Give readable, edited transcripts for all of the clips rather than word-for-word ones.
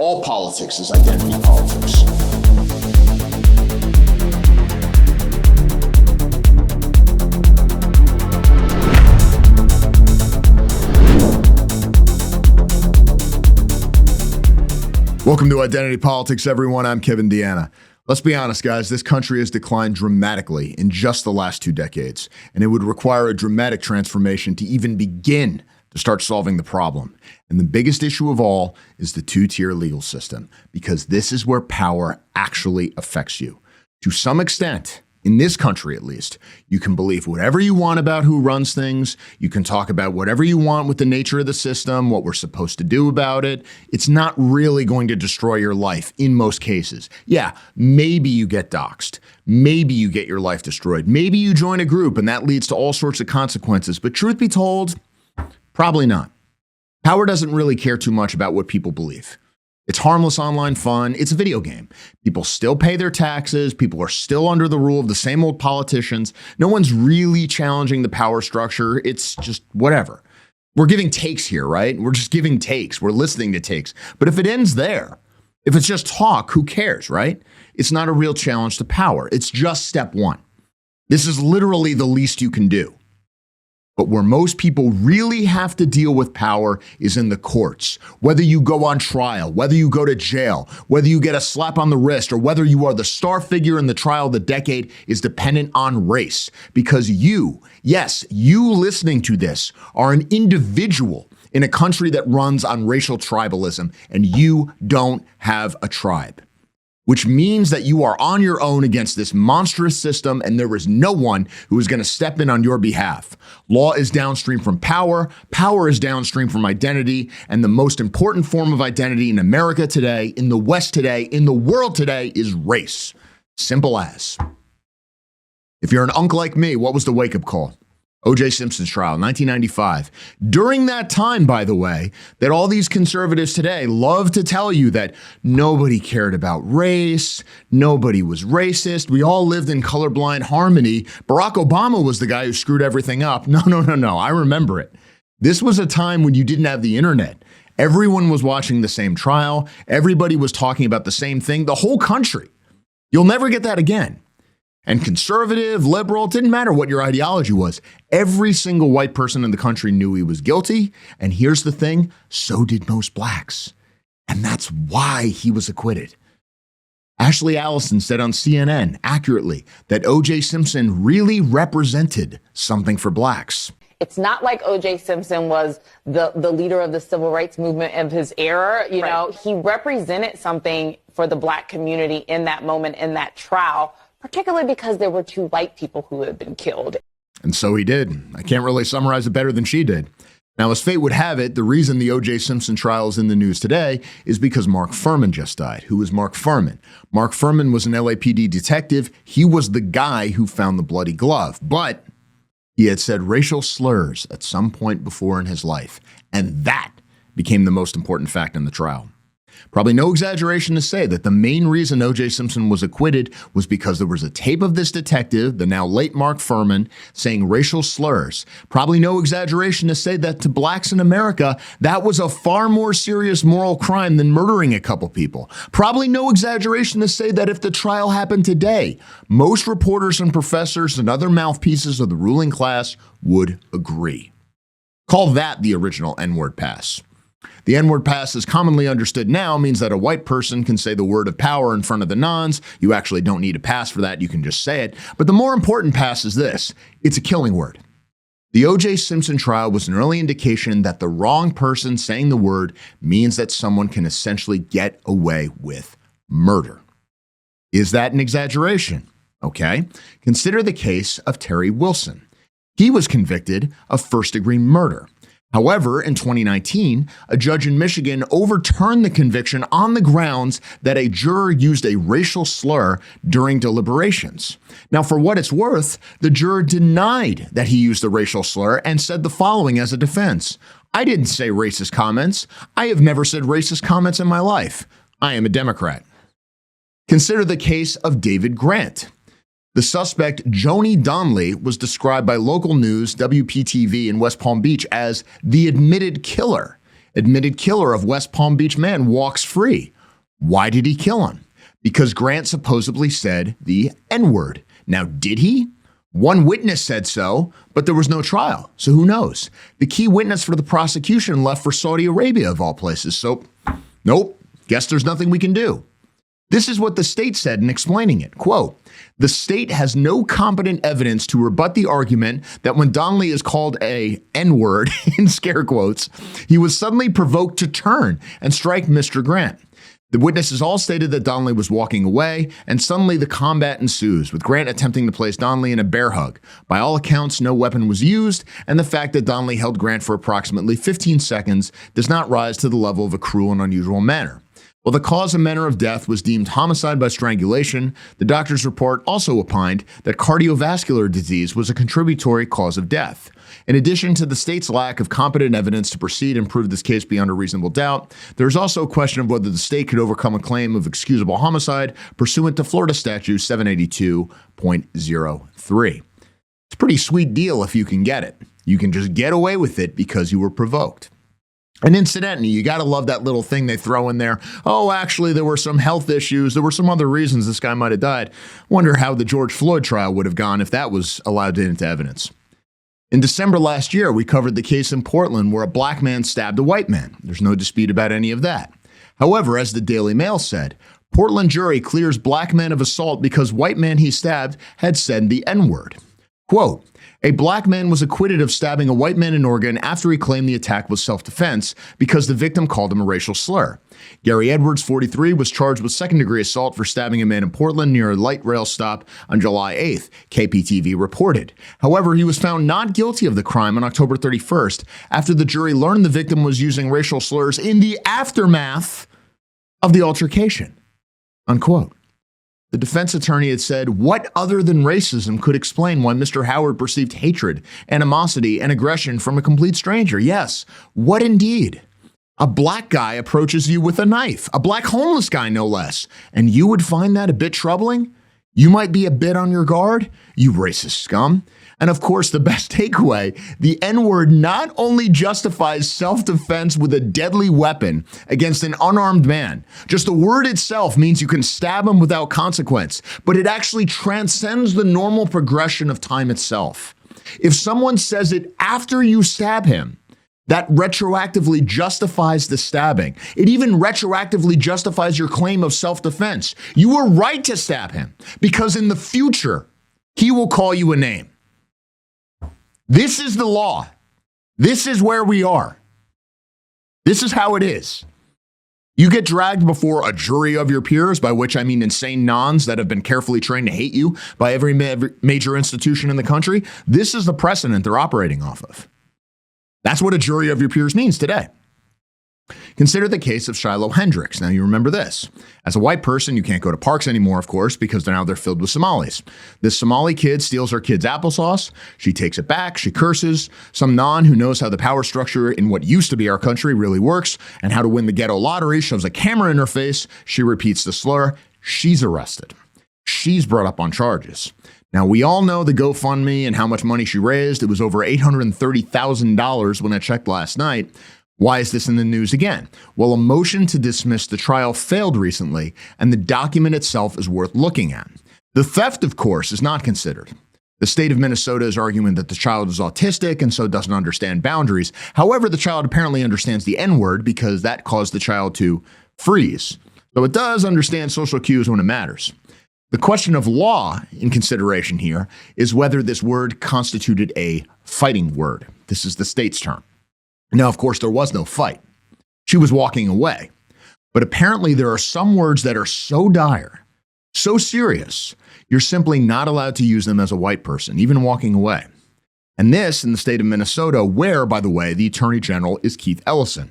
All politics is identity politics. Welcome to Identity Politics, everyone. I'm DeAnna. Let's be honest, guys. This country has declined dramatically in just the last 2 decades, and it would require a dramatic transformation to even begin to start solving the problem. And the biggest issue of all is the 2-tier legal system, because this is where power actually affects you. To some extent, in this country at least, you can believe whatever you want about who runs things. You can talk about whatever you want with the nature of the system, what we're supposed to do about it. It's not really going to destroy your life in most cases. Yeah, maybe you get doxxed. Maybe you get your life destroyed. Maybe you join a group and that leads to all sorts of consequences. But truth be told, probably not. Power doesn't really care too much about what people believe. It's harmless online fun. It's a video game. People still pay their taxes. People are still under the rule of the same old politicians. No one's really challenging the power structure. It's just whatever. We're giving takes here, right? We're just giving takes. We're listening to takes. But if it ends there, if it's just talk, who cares, right? It's not a real challenge to power. It's just step one. This is literally the least you can do. But where most people really have to deal with power is in the courts. Whether you go on trial, whether you go to jail, whether you get a slap on the wrist, or whether you are the star figure in the trial of the decade is dependent on race. Because you, yes, you listening to this, are an individual in a country that runs on racial tribalism, and you don't have a tribe. Which means that you are on your own against this monstrous system, and there is no one who is going to step in on your behalf. Law is downstream from power, power is downstream from identity, and the most important form of identity in America today, in the West today, in the world today is race. Simple as. If you're an unk like me, what was the wake-up call? O.J. Simpson's trial, 1995. During that time, by the way, that all these conservatives today love to tell you that nobody cared about race, nobody was racist, we all lived in colorblind harmony. Barack Obama was the guy who screwed everything up. No, I remember it. This was a time when you didn't have the internet. Everyone was watching the same trial. Everybody was talking about the same thing, the whole country. You'll never get that again. And conservative, liberal, it didn't matter what your ideology was. Every single white person in the country knew he was guilty. And here's the thing, so did most blacks. And that's why he was acquitted. Ashley Allison said on CNN accurately that O.J. Simpson really represented something for blacks. It's not like O.J. Simpson was the leader of the civil rights movement of his era. You know, he represented something for the black community in that moment, in that trial, particularly because there were 2 white people who had been killed. And so he did. I can't really summarize it better than she did. Now, as fate would have it, the reason the O.J. Simpson trial is in the news today is because Mark Fuhrman just died. Who was Mark Fuhrman? Mark Fuhrman was an LAPD detective. He was the guy who found the bloody glove. But he had said racial slurs at some point before in his life. And that became the most important fact in the trial. Probably no exaggeration to say that the main reason O.J. Simpson was acquitted was because there was a tape of this detective, the now late Mark Fuhrman, saying racial slurs. Probably no exaggeration to say that to blacks in America, that was a far more serious moral crime than murdering a couple people. Probably no exaggeration to say that if the trial happened today, most reporters and professors and other mouthpieces of the ruling class would agree. Call that the original N-word pass. The N-word pass, as commonly understood now, means that a white person can say the word of power in front of the nons. You actually don't need a pass for that. You can just say it. But the more important pass is this. It's a killing word. The O.J. Simpson trial was an early indication that the wrong person saying the word means that someone can essentially get away with murder. Is that an exaggeration? Okay. Consider the case of Terry Wilson. He was convicted of first-degree murder. However, in 2019, a judge in Michigan overturned the conviction on the grounds that a juror used a racial slur during deliberations. Now, for what it's worth, the juror denied that he used a racial slur and said the following as a defense. I didn't say racist comments. I have never said racist comments in my life. I am a Democrat. Consider the case of David Grant. The suspect, Joni Donnelly, was described by local news, WPTV in West Palm Beach, as the admitted killer. Admitted killer of West Palm Beach man walks free. Why did he kill him? Because Grant supposedly said the N-word. Now, did he? One witness said so, but there was no trial, so who knows? The key witness for the prosecution left for Saudi Arabia, of all places, so nope, guess there's nothing we can do. This is what the state said in explaining it. Quote, the state has no competent evidence to rebut the argument that when Donnelly is called a N-word, in scare quotes, he was suddenly provoked to turn and strike Mr. Grant. The witnesses all stated that Donnelly was walking away, and suddenly the combat ensues, with Grant attempting to place Donnelly in a bear hug. By all accounts, no weapon was used, and the fact that Donnelly held Grant for approximately 15 seconds does not rise to the level of a cruel and unusual manner. While the cause and manner of death was deemed homicide by strangulation, the doctor's report also opined that cardiovascular disease was a contributory cause of death. In addition to the state's lack of competent evidence to proceed and prove this case beyond a reasonable doubt, there is also a question of whether the state could overcome a claim of excusable homicide pursuant to Florida Statute 782.03. It's a pretty sweet deal if you can get it. You can just get away with it because you were provoked. And incidentally, you got to love that little thing they throw in there. Oh, actually, there were some health issues. There were some other reasons this guy might have died. Wonder how the George Floyd trial would have gone if that was allowed into evidence. In December last year, we covered the case in Portland where a black man stabbed a white man. There's no dispute about any of that. However, as the Daily Mail said, Portland jury clears black man of assault because white man he stabbed had said the N-word. Quote, a black man was acquitted of stabbing a white man in Oregon after he claimed the attack was self-defense because the victim called him a racial slur. Gary Edwards, 43, was charged with second-degree assault for stabbing a man in Portland near a light rail stop on July 8th, KPTV reported. However, he was found not guilty of the crime on October 31st after the jury learned the victim was using racial slurs in the aftermath of the altercation. Unquote. The defense attorney had said, what other than racism could explain why Mr. Howard perceived hatred, animosity, and aggression from a complete stranger? Yes, what indeed? A black guy approaches you with a knife, a black homeless guy no less, and you would find that a bit troubling? You might be a bit on your guard, you racist scum. And of course, the best takeaway, the N-word not only justifies self-defense with a deadly weapon against an unarmed man. Just the word itself means you can stab him without consequence, but it actually transcends the normal progression of time itself. If someone says it after you stab him, that retroactively justifies the stabbing. It even retroactively justifies your claim of self-defense. You were right to stab him because in the future, he will call you a name. This is the law. This is where we are. This is how it is. You get dragged before a jury of your peers, by which I mean insane nons that have been carefully trained to hate you by every major institution in the country. This is the precedent they're operating off of. That's what a jury of your peers means today. Consider the case of Shiloh Hendrix. Now, you remember this. As a white person, you can't go to parks anymore, of course, because now they're filled with Somalis. This Somali kid steals her kid's applesauce. She takes it back. She curses. Some non who knows how the power structure in what used to be our country really works and how to win the ghetto lottery shoves a camera in her face. She repeats the slur. She's arrested. She's brought up on charges. Now, we all know the GoFundMe and how much money she raised. It was over $830,000 when I checked last night. Why is this in the news again? Well, a motion to dismiss the trial failed recently, and the document itself is worth looking at. The theft, of course, is not considered. The state of Minnesota is arguing that the child is autistic and so doesn't understand boundaries. However, the child apparently understands the N-word because that caused the child to freeze. So it does understand social cues when it matters. The question of law in consideration here is whether this word constituted a fighting word. This is the state's term. Now, of course, there was no fight. She was walking away. But apparently there are some words that are so dire, so serious, you're simply not allowed to use them as a white person, even walking away. And this in the state of Minnesota, where, by the way, the Attorney General is Keith Ellison,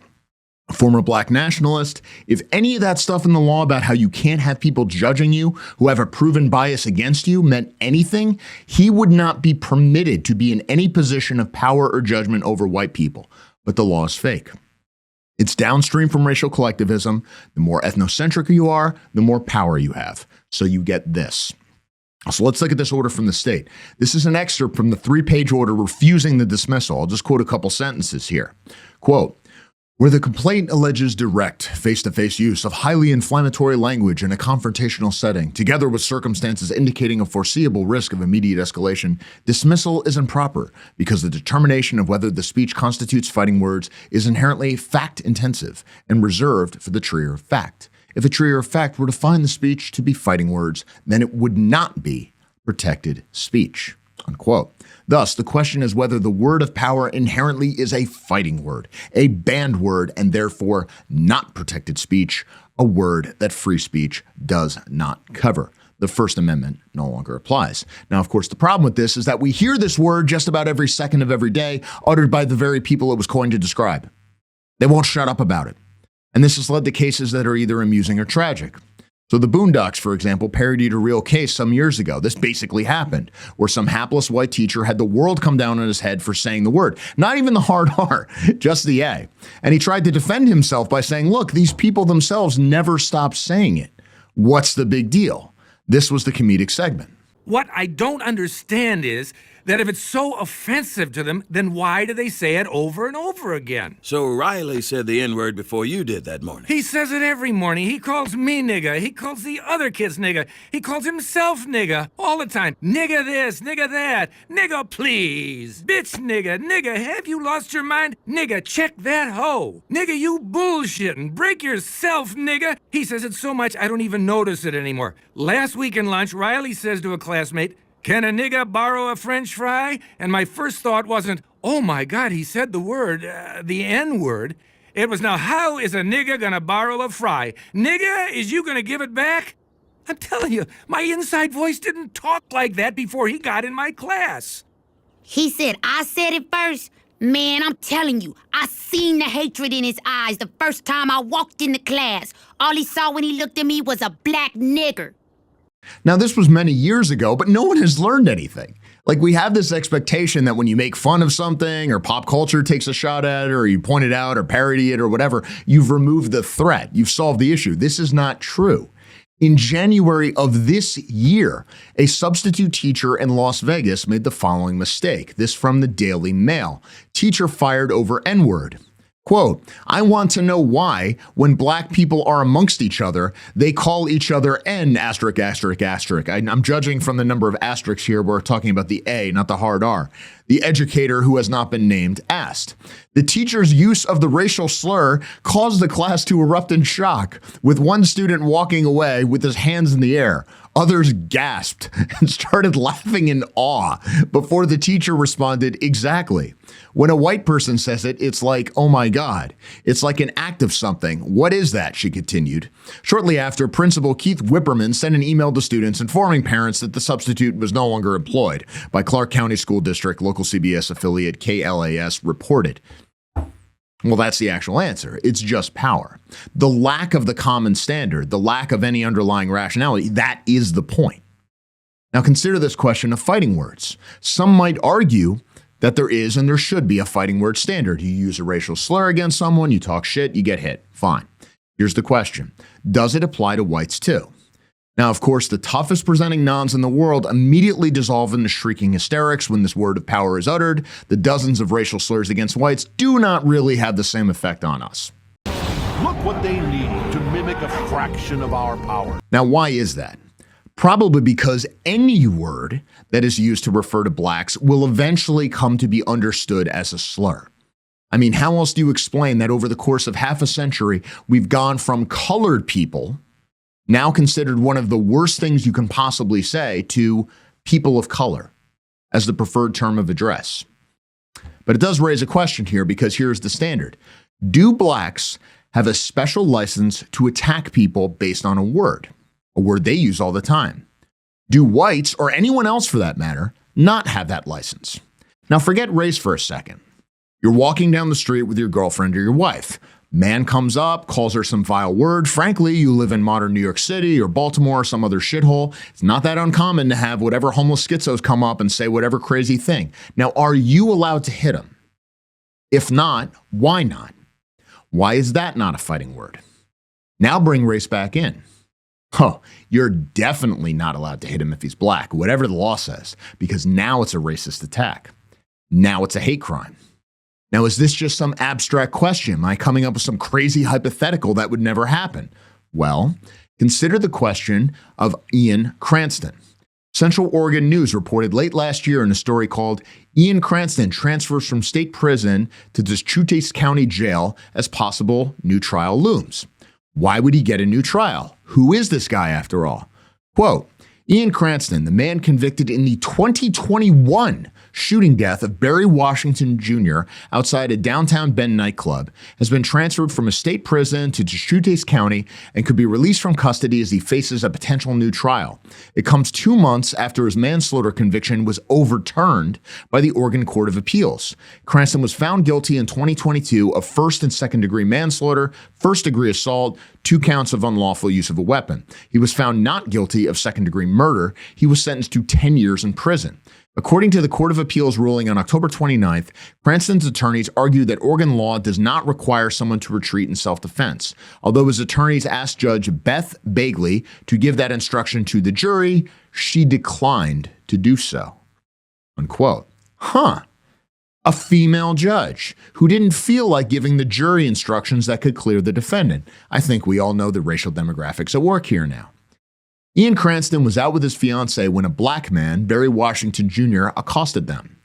a former black nationalist. If any of that stuff in the law about how you can't have people judging you who have a proven bias against you meant anything, he would not be permitted to be in any position of power or judgment over white people. But the law is fake. It's downstream from racial collectivism. The more ethnocentric you are, the more power you have. So you get this. So let's look at this order from the state. This is an excerpt from the 3-page order refusing the dismissal. I'll just quote a couple sentences here. Quote, Where the complaint alleges direct, face-to-face use of highly inflammatory language in a confrontational setting, together with circumstances indicating a foreseeable risk of immediate escalation, dismissal is improper because the determination of whether the speech constitutes fighting words is inherently fact-intensive and reserved for the trier of fact. If a trier of fact were to find the speech to be fighting words, then it would not be protected speech. Unquote. Thus, the question is whether the word of power inherently is a fighting word, a banned word, and therefore not protected speech, a word that free speech does not cover. The First Amendment no longer applies. Now, of course, the problem with this is that we hear this word just about every second of every day, uttered by the very people it was coined to describe. They won't shut up about it. And this has led to cases that are either amusing or tragic. So the Boondocks, for example, parodied a real case some years ago. This basically happened, where some hapless white teacher had the world come down on his head for saying the word. Not even the hard R, just the A. And he tried to defend himself by saying, look, these people themselves never stopped saying it. What's the big deal? This was the comedic segment. What I don't understand is that if it's so offensive to them, then why do they say it over and over again? So Riley said the N-word before you did that morning. He says it every morning. He calls me nigga. He calls the other kids nigga. He calls himself nigga all the time. Nigga this, nigga that, nigga please. Bitch nigga, nigga, have you lost your mind? Nigga, check that hoe. Nigga, you bullshitting. Break yourself, nigga. He says it so much I don't even notice it anymore. Last week in lunch, Riley says to a classmate, "Can a nigga borrow a French fry?" And my first thought wasn't, oh my God, he said the word, the N-word. It was, now how is a nigga gonna borrow a fry? Nigga, is you gonna give it back? I'm telling you, my inside voice didn't talk like that before he got in my class. He said, I said it first. Man, I'm telling you, I seen the hatred in his eyes the first time I walked into class. All he saw when he looked at me was a black nigger. Now, this was many years ago, but no one has learned anything. Like, we have this expectation that when you make fun of something or pop culture takes a shot at it or you point it out or parody it or whatever, you've removed the threat. You've solved the issue. This is not true. In January of this year, a substitute teacher in Las Vegas made the following mistake. This from the Daily Mail. Teacher fired over N-word. Quote, I want to know why, when black people are amongst each other, they call each other N asterisk, asterisk, asterisk. I'm judging from the number of asterisks here. We're talking about the A, not the hard R. The educator, who has not been named, asked. The teacher's use of the racial slur caused the class to erupt in shock, with one student walking away with his hands in the air. Others gasped and started laughing in awe before the teacher responded, exactly. When a white person says it, it's like, oh my God. It's like an act of something. What is that? She continued. Shortly after, Principal Keith Whipperman sent an email to students informing parents that the substitute was no longer employed. By Clark County School District, local CBS affiliate KLAS reported. Well, that's the actual answer. It's just power. The lack of the common standard, the lack of any underlying rationality, that is the point. Now consider this question of fighting words. Some might argue that there is and there should be a fighting word standard. You use a racial slur against someone, you talk shit, you get hit. Fine. Here's the question. Does it apply to whites too? Now, of course, the toughest presenting nouns in the world immediately dissolve into shrieking hysterics when this word of power is uttered. The dozens of racial slurs against whites do not really have the same effect on us. Look what they need to mimic a fraction of our power. Now, why is that? Probably because any word that is used to refer to blacks will eventually come to be understood as a slur. I mean, how else do you explain that over the course of half a century, we've gone from colored people, now considered one of the worst things you can possibly say, to people of color as the preferred term of address? But it does raise a question here, because here's the standard. Do blacks have a special license to attack people based on a word they use all the time? Do whites, or anyone else for that matter, not have that license? Now forget race for a second. You're walking down the street with your girlfriend or your wife. Man comes up, calls her some vile word. Frankly, you live in modern New York City or Baltimore or some other shithole. It's not that uncommon to have whatever homeless schizos come up and say whatever crazy thing. Now, are you allowed to hit him? If not, why not? Why is that not a fighting word? Now bring race back in. Oh, you're definitely not allowed to hit him if he's black, whatever the law says, because now it's a racist attack. Now it's a hate crime. Now, is this just some abstract question? Am I coming up with some crazy hypothetical that would never happen? Well, consider the question of Ian Cranston. Central Oregon News reported late last year in a story called Ian Cranston Transfers from State Prison to Deschutes County Jail as Possible New Trial Looms. Why would he get a new trial? Who is this guy after all? Quote, Ian Cranston, the man convicted in the 2021 shooting death of Barry Washington Jr. outside a downtown Bend nightclub, has been transferred from a state prison to Deschutes County and could be released from custody as he faces a potential new trial. It comes 2 months after his manslaughter conviction was overturned by the Oregon Court of Appeals. Cranston was found guilty in 2022 of first and second degree manslaughter, first degree assault, 2 counts of unlawful use of a weapon. He was found not guilty of second degree murder. He was sentenced to 10 years in prison. According to the Court of Appeals ruling on October 29th, Cranston's attorneys argued that Oregon law does not require someone to retreat in self-defense. Although his attorneys asked Judge Beth Bagley to give that instruction to the jury, she declined to do so. Unquote. A female judge who didn't feel like giving the jury instructions that could clear the defendant. I think we all know the racial demographics at work here now. Ian Cranston was out with his fiancée when a black man, Barry Washington Jr., accosted them.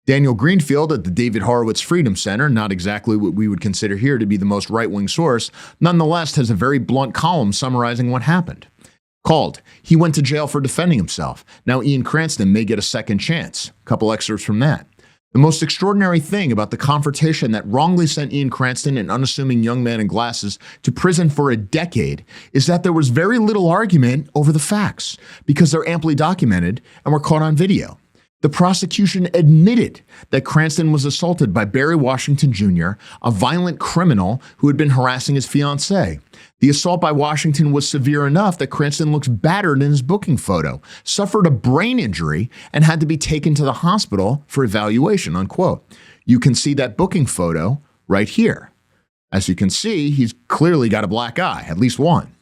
Daniel Greenfield at the David Horowitz Freedom Center, not exactly what we would consider here to be the most right-wing source, nonetheless has a very blunt column summarizing what happened. Called, He Went to Jail for Defending Himself. Now Ian Cranston may get a second chance. A couple excerpts from that. The most extraordinary thing about the confrontation that wrongly sent Ian Cranston, an unassuming young man in glasses, to prison for a decade is that there was very little argument over the facts because they're amply documented and were caught on video. The prosecution admitted that Cranston was assaulted by Barry Washington Jr., a violent criminal who had been harassing his fiancée. The assault by Washington was severe enough that Cranston looks battered in his booking photo, suffered a brain injury, and had to be taken to the hospital for evaluation, unquote. You can see that booking photo right here. As you can see, he's clearly got a black eye, at least one.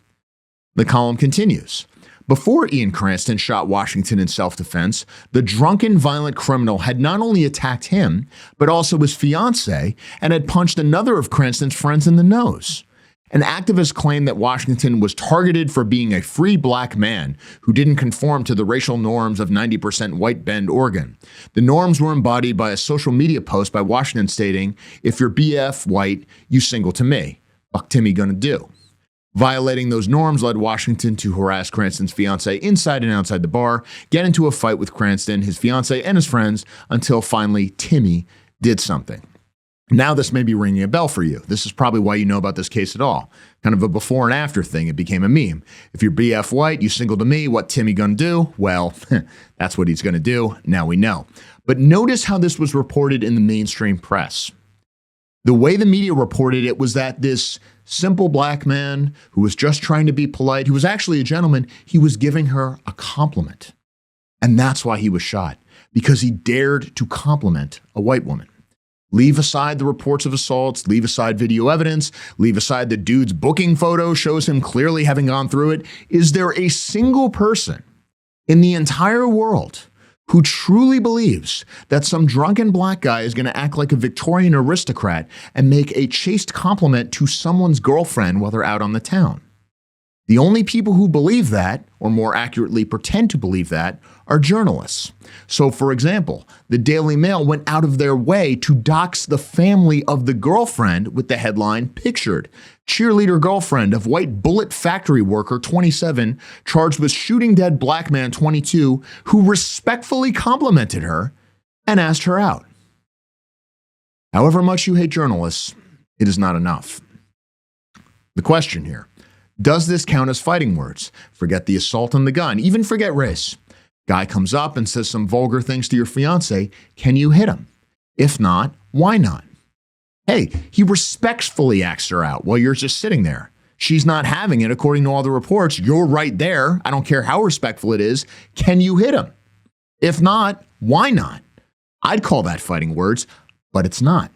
The column continues. Before Ian Cranston shot Washington in self-defense, the drunken, violent criminal had not only attacked him, but also his fiancée and had punched another of Cranston's friends in the nose. An activist claimed that Washington was targeted for being a free black man who didn't conform to the racial norms of 90% white Bend, Oregon. The norms were embodied by a social media post by Washington stating, "If you're BF white, you single to me. Fuck Timmy gonna do?" Violating those norms led Washington to harass Cranston's fiancée inside and outside the bar, get into a fight with Cranston, his fiancée, and his friends until finally Timmy did something. Now this may be ringing a bell for you. This is probably why you know about this case at all. Kind of a before and after thing. It became a meme. If you're BF white, you single to me, what Timmy gonna do? Well, that's what he's gonna do. Now we know. But notice how this was reported in the mainstream press. The way the media reported it was that this simple black man who was just trying to be polite, who was actually a gentleman, he was giving her a compliment. And that's why he was shot, because he dared to compliment a white woman. Leave aside the reports of assaults, leave aside video evidence, leave aside the dude's booking photo shows him clearly having gone through it. Is there a single person in the entire world who truly believes that some drunken black guy is going to act like a Victorian aristocrat and make a chaste compliment to someone's girlfriend while they're out on the town? The only people who believe that, or more accurately pretend to believe that, are journalists. So, for example, the Daily Mail went out of their way to dox the family of the girlfriend with the headline pictured. Cheerleader girlfriend of white bullet factory worker 27 charged with shooting dead black man 22 who respectfully complimented her and asked her out. However much you hate journalists, it is not enough. The question here, does this count as fighting words? Forget the assault and the gun, even forget race. Guy comes up and says some vulgar things to your fiancé. Can you hit him? If not, why not? Hey, he respectfully asked her out while you're just sitting there. She's not having it according to all the reports. You're right there. I don't care how respectful it is. Can you hit him? If not, why not? I'd call that fighting words, but it's not.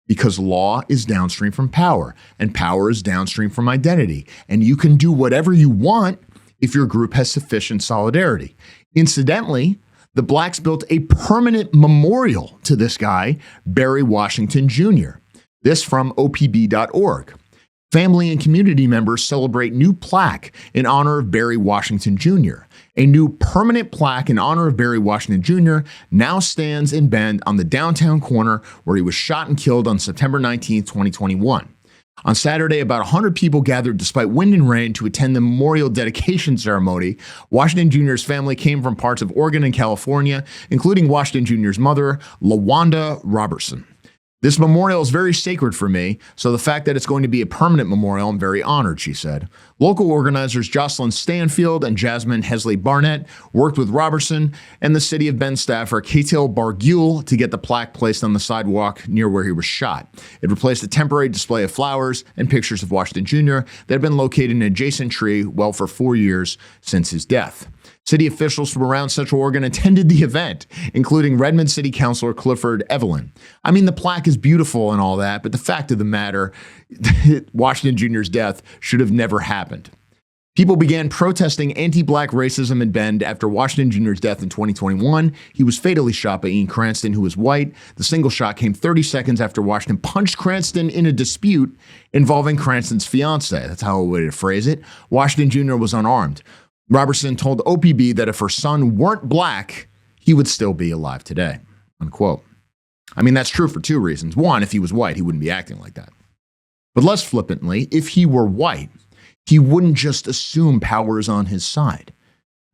Because law is downstream from power, and power is downstream from identity. And you can do whatever you want if your group has sufficient solidarity. Incidentally, the blacks built a permanent memorial to this guy, Barry Washington Jr. This from opb.org. Family and community members celebrate new plaque in honor of Barry Washington Jr. A new permanent plaque in honor of Barry Washington Jr. now stands in Bend on the downtown corner where he was shot and killed on September 19, 2021. On Saturday, about 100 people gathered despite wind and rain to attend the memorial dedication ceremony. Washington Jr.'s family came from parts of Oregon and California, including Washington Jr.'s mother, LaWanda Robertson. This memorial is very sacred for me, so the fact that it's going to be a permanent memorial, I'm very honored, she said. Local organizers Jocelyn Stanfield and Jasmine Hesley Barnett worked with Robertson and the City of Bend staffer Katil Bargule to get the plaque placed on the sidewalk near where he was shot. It replaced a temporary display of flowers and pictures of Washington Jr. that had been located in an adjacent tree well for 4 years since his death. City officials from around Central Oregon attended the event, including Redmond City Councilor Clifford Evelyn. I mean, the plaque is beautiful and all that, but the fact of the matter, Washington Jr.'s death should have never happened. People began protesting anti-black racism in Bend after Washington Jr.'s death in 2021. He was fatally shot by Ian Cranston, who was white. The single shot came 30 seconds after Washington punched Cranston in a dispute involving Cranston's fiancée. That's how I would phrase it. Washington Jr. was unarmed. Robertson told OPB that if her son weren't black, he would still be alive today, unquote. I mean, that's true for two reasons. One, if he was white, he wouldn't be acting like that. But less flippantly, if he were white, he wouldn't just assume power is on his side.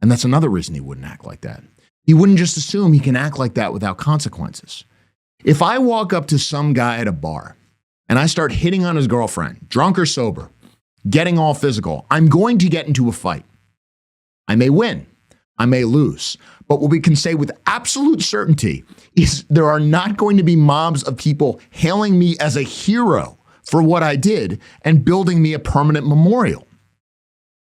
And that's another reason he wouldn't act like that. He wouldn't just assume he can act like that without consequences. If I walk up to some guy at a bar and I start hitting on his girlfriend, drunk or sober, getting all physical, I'm going to get into a fight. I may win, I may lose, but what we can say with absolute certainty is there are not going to be mobs of people hailing me as a hero for what I did and building me a permanent memorial.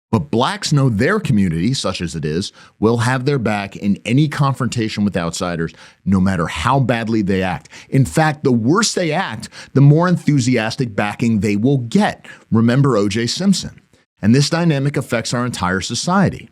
But blacks know their community, such as it is, will have their back in any confrontation with outsiders, no matter how badly they act. In fact, the worse they act, the more enthusiastic backing they will get. Remember O.J. Simpson. And this dynamic affects our entire society.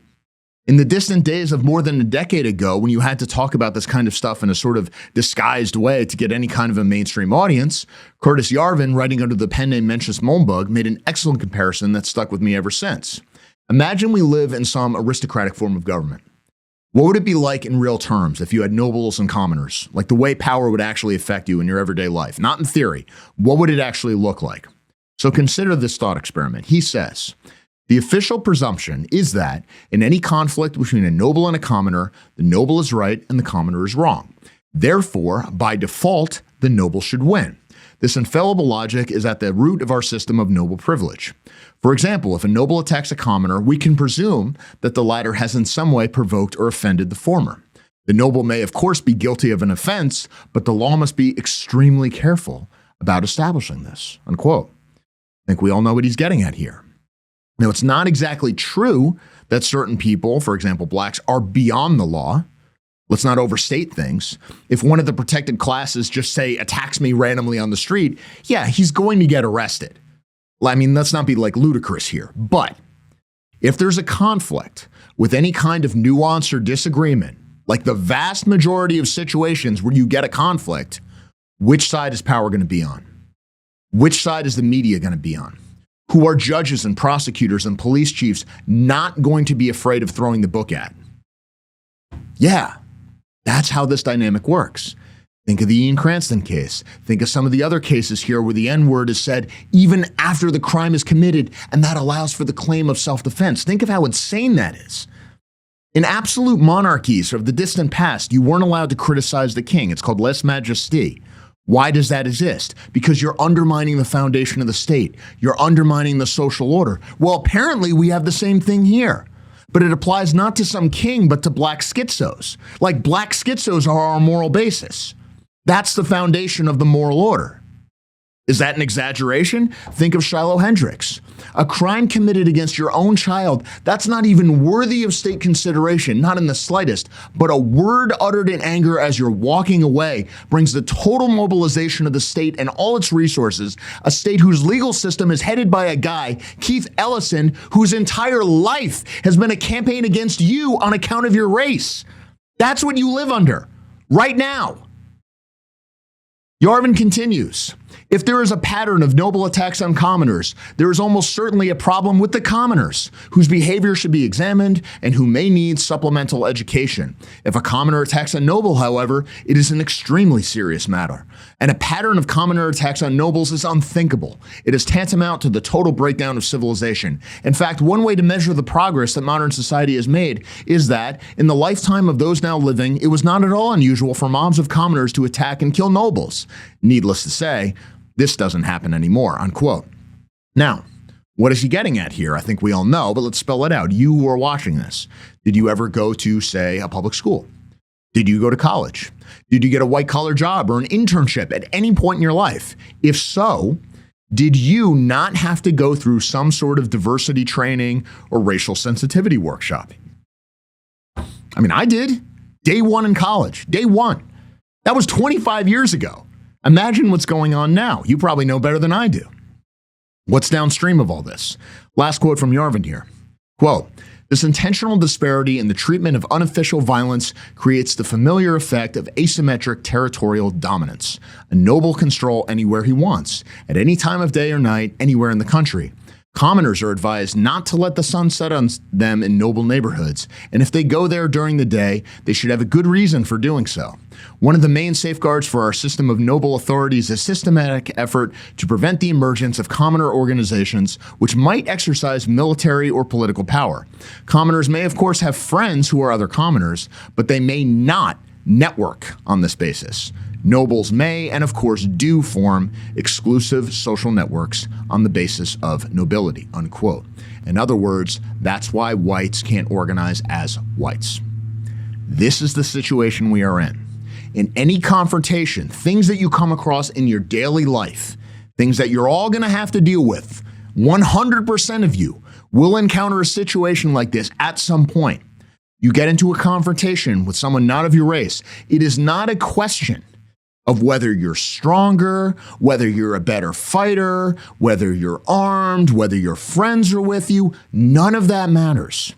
In the distant days of more than a decade ago, when you had to talk about this kind of stuff in a sort of disguised way to get any kind of a mainstream audience, Curtis Yarvin, writing under the pen name Mencius Moldbug, made an excellent comparison that stuck with me ever since. Imagine we live in some aristocratic form of government. What would it be like in real terms if you had nobles and commoners, like the way power would actually affect you in your everyday life? Not in theory. What would it actually look like? So consider this thought experiment. He says, the official presumption is that in any conflict between a noble and a commoner, the noble is right and the commoner is wrong. Therefore, by default, the noble should win. This infallible logic is at the root of our system of noble privilege. For example, if a noble attacks a commoner, we can presume that the latter has in some way provoked or offended the former. The noble may, of course, be guilty of an offense, but the law must be extremely careful about establishing this, unquote. I think we all know what he's getting at here. Now, it's not exactly true that certain people, for example, blacks, are beyond the law. Let's not overstate things. If one of the protected classes just say attacks me randomly on the street, yeah, he's going to get arrested. I mean, let's not be like ludicrous here. But if there's a conflict with any kind of nuance or disagreement, like the vast majority of situations where you get a conflict, which side is power going to be on? Which side is the media going to be on? Who are judges and prosecutors and police chiefs not going to be afraid of throwing the book at? Yeah, that's how this dynamic works. Think of the Ian Cranston case. Think of some of the other cases here where the N-word is said even after the crime is committed, and that allows for the claim of self-defense. Think of how insane that is. In absolute monarchies of the distant past, you weren't allowed to criticize the king. It's called lèse majesté. Why does that exist? Because you're undermining the foundation of the state. You're undermining the social order. Well, apparently we have the same thing here. But it applies not to some king, but to black schizos. Like black schizos are our moral basis. That's the foundation of the moral order. Is that an exaggeration? Think of Shiloh Hendrix. A crime committed against your own child, that's not even worthy of state consideration, not in the slightest, but a word uttered in anger as you're walking away brings the total mobilization of the state and all its resources, a state whose legal system is headed by a guy, Keith Ellison, whose entire life has been a campaign against you on account of your race. That's what you live under right now. Yarvin continues, if there is a pattern of noble attacks on commoners, there is almost certainly a problem with the commoners, whose behavior should be examined and who may need supplemental education. If a commoner attacks a noble, however, it is an extremely serious matter. And a pattern of commoner attacks on nobles is unthinkable. It is tantamount to the total breakdown of civilization. In fact, one way to measure the progress that modern society has made is that, in the lifetime of those now living, it was not at all unusual for mobs of commoners to attack and kill nobles. Needless to say, this doesn't happen anymore, unquote. Now, what is he getting at here? I think we all know, but let's spell it out. You who are watching this, did you ever go to, say, a public school? Did you go to college? Did you get a white-collar job or an internship at any point in your life? If so, did you not have to go through some sort of diversity training or racial sensitivity workshop? I mean, I did. Day one in college. Day one. That was 25 years ago. Imagine what's going on now. You probably know better than I do. What's downstream of all this? Last quote from Yarvin here. Quote, this intentional disparity in the treatment of unofficial violence creates the familiar effect of asymmetric territorial dominance. A noble can stroll anywhere he wants, at any time of day or night, anywhere in the country. Commoners are advised not to let the sun set on them in noble neighborhoods, and if they go there during the day, they should have a good reason for doing so. One of the main safeguards for our system of noble authority is a systematic effort to prevent the emergence of commoner organizations which might exercise military or political power. Commoners may, of course, have friends who are other commoners, but they may not network on this basis. Nobles may, and of course do, form exclusive social networks on the basis of nobility, unquote. In other words, that's why whites can't organize as whites. This is the situation we are in. In any confrontation, things that you come across in your daily life, things that you're all going to have to deal with, 100% of you will encounter a situation like this at some point. You get into a confrontation with someone not of your race. It is not a question of whether you're stronger, whether you're a better fighter, whether you're armed, whether your friends are with you. None of that matters.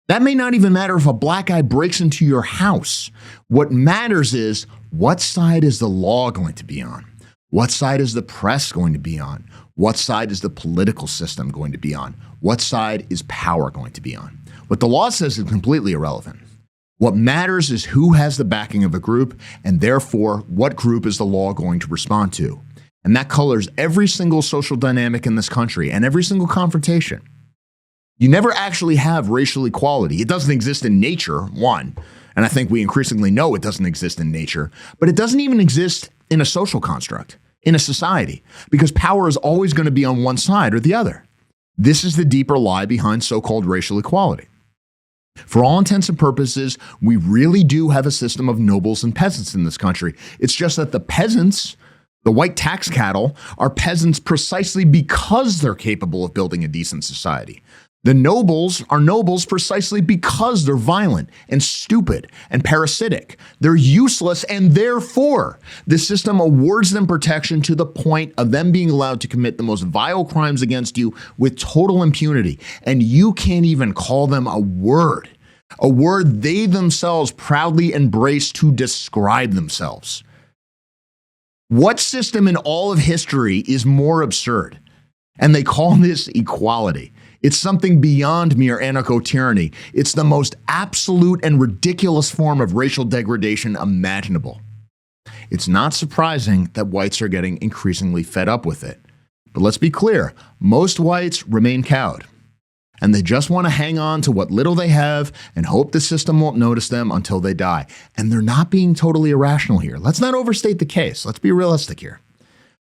That may not even matter if a black guy breaks into your house. What matters is, what side is the law going to be on? What side is the press going to be on? What side is the political system going to be on? What side is power going to be on? What the law says is completely irrelevant. What matters is who has the backing of a group, and therefore what group is the law going to respond to. And that colors every single social dynamic in this country and every single confrontation. You never actually have racial equality. It doesn't exist in nature, one, and I think we increasingly know it doesn't exist in nature, but it doesn't even exist in a social construct, in a society, because power is always going to be on one side or the other. This is the deeper lie behind so-called racial equality. For all intents and purposes, we really do have a system of nobles and peasants in this country. It's just that the peasants, the white tax cattle, are peasants precisely because they're capable of building a decent society. The nobles are nobles precisely because they're violent and stupid and parasitic. They're useless, and therefore the system awards them protection to the point of them being allowed to commit the most vile crimes against you with total impunity. And you can't even call them a word they themselves proudly embrace to describe themselves. What system in all of history is more absurd? And they call this equality. It's something beyond mere anarcho-tyranny. It's the most absolute and ridiculous form of racial degradation imaginable. It's not surprising that whites are getting increasingly fed up with it. But let's be clear, most whites remain cowed. And they just want to hang on to what little they have and hope the system won't notice them until they die. And they're not being totally irrational here. Let's not overstate the case. Let's be realistic here.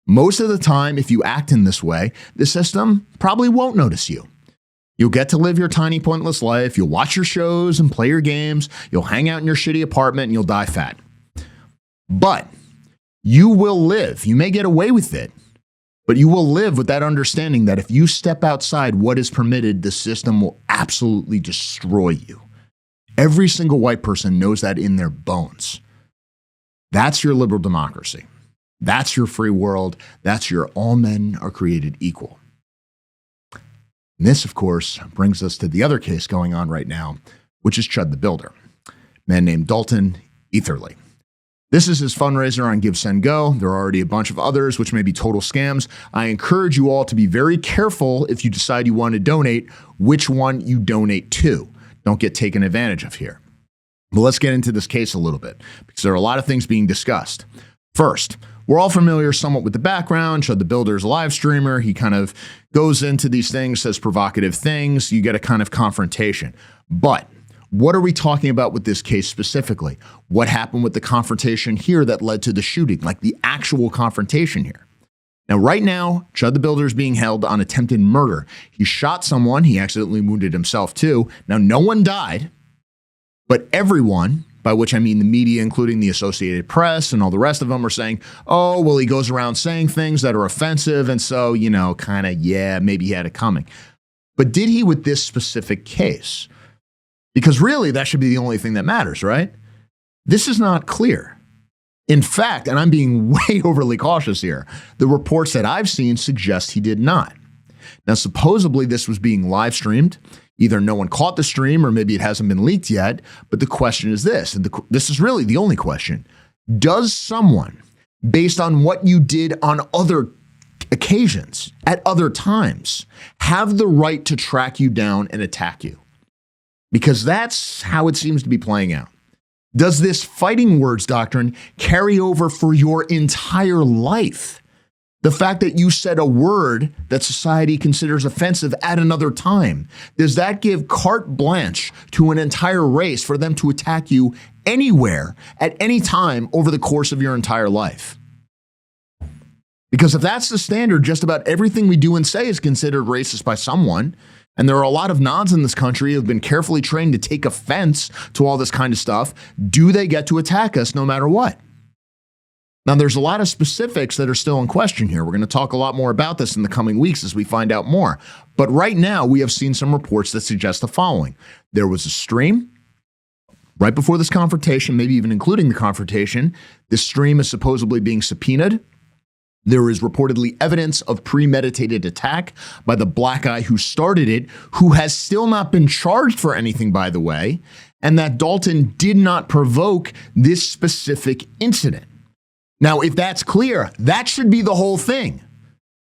Most of the time, if you act in this way, the system probably won't notice you. You'll get to live your tiny, pointless life. You'll watch your shows and play your games. You'll hang out in your shitty apartment and you'll die fat. But you will live. You may get away with it, but you will live with that understanding that if you step outside what is permitted, the system will absolutely destroy you. Every single white person knows that in their bones. That's your liberal democracy. That's your free world. That's your all men are created equal. And this, of course, brings us to the other case going on right now, which is Chud the Builder. man named Dalton Etherly. This is his fundraiser on Give, Send, Go. There are already a bunch of others, which may be total scams. I encourage you all to be very careful if you decide you want to donate, which one you donate to. Don't get taken advantage of here. But let's get into this case a little bit, because there are a lot of things being discussed. First, we're all familiar somewhat with the background. Chud the Builder is a live streamer. He kind of goes into these things, says provocative things. You get a kind of confrontation. But what are we talking about with this case specifically? What happened with the confrontation here that led to the shooting, like the actual confrontation here? Now, right now, Chud the Builder is being held on attempted murder. He shot someone. He accidentally wounded himself too. Now, no one died, but everyone, by which I mean the media, including the Associated Press and all the rest of them, are saying, oh, well, he goes around saying things that are offensive. And so, yeah, maybe he had it coming. But did he with this specific case? Because really, that should be the only thing that matters, right? This is not clear. In fact, and I'm being way overly cautious here, the reports that I've seen suggest he did not. Now, supposedly this was being live streamed. Either no one caught the stream or maybe it hasn't been leaked yet. But the question is this, and this is really the only question. Does someone, based on what you did on other occasions, at other times, have the right to track you down and attack you? Because that's how it seems to be playing out. Does this fighting words doctrine carry over for your entire life? The fact that you said a word that society considers offensive at another time, does that give carte blanche to an entire race for them to attack you anywhere, at any time over the course of your entire life? Because if that's the standard, just about everything we do and say is considered racist by someone. And there are a lot of nods in this country who have been carefully trained to take offense to all this kind of stuff. Do they get to attack us no matter what? Now, there's a lot of specifics that are still in question here. We're going to talk a lot more about this in the coming weeks as we find out more. But right now, we have seen some reports that suggest the following. There was a stream right before this confrontation, maybe even including the confrontation. This stream is supposedly being subpoenaed. There is reportedly evidence of premeditated attack by the black guy who started it, who has still not been charged for anything, by the way, and that Dalton did not provoke this specific incident. Now, if that's clear, that should be the whole thing.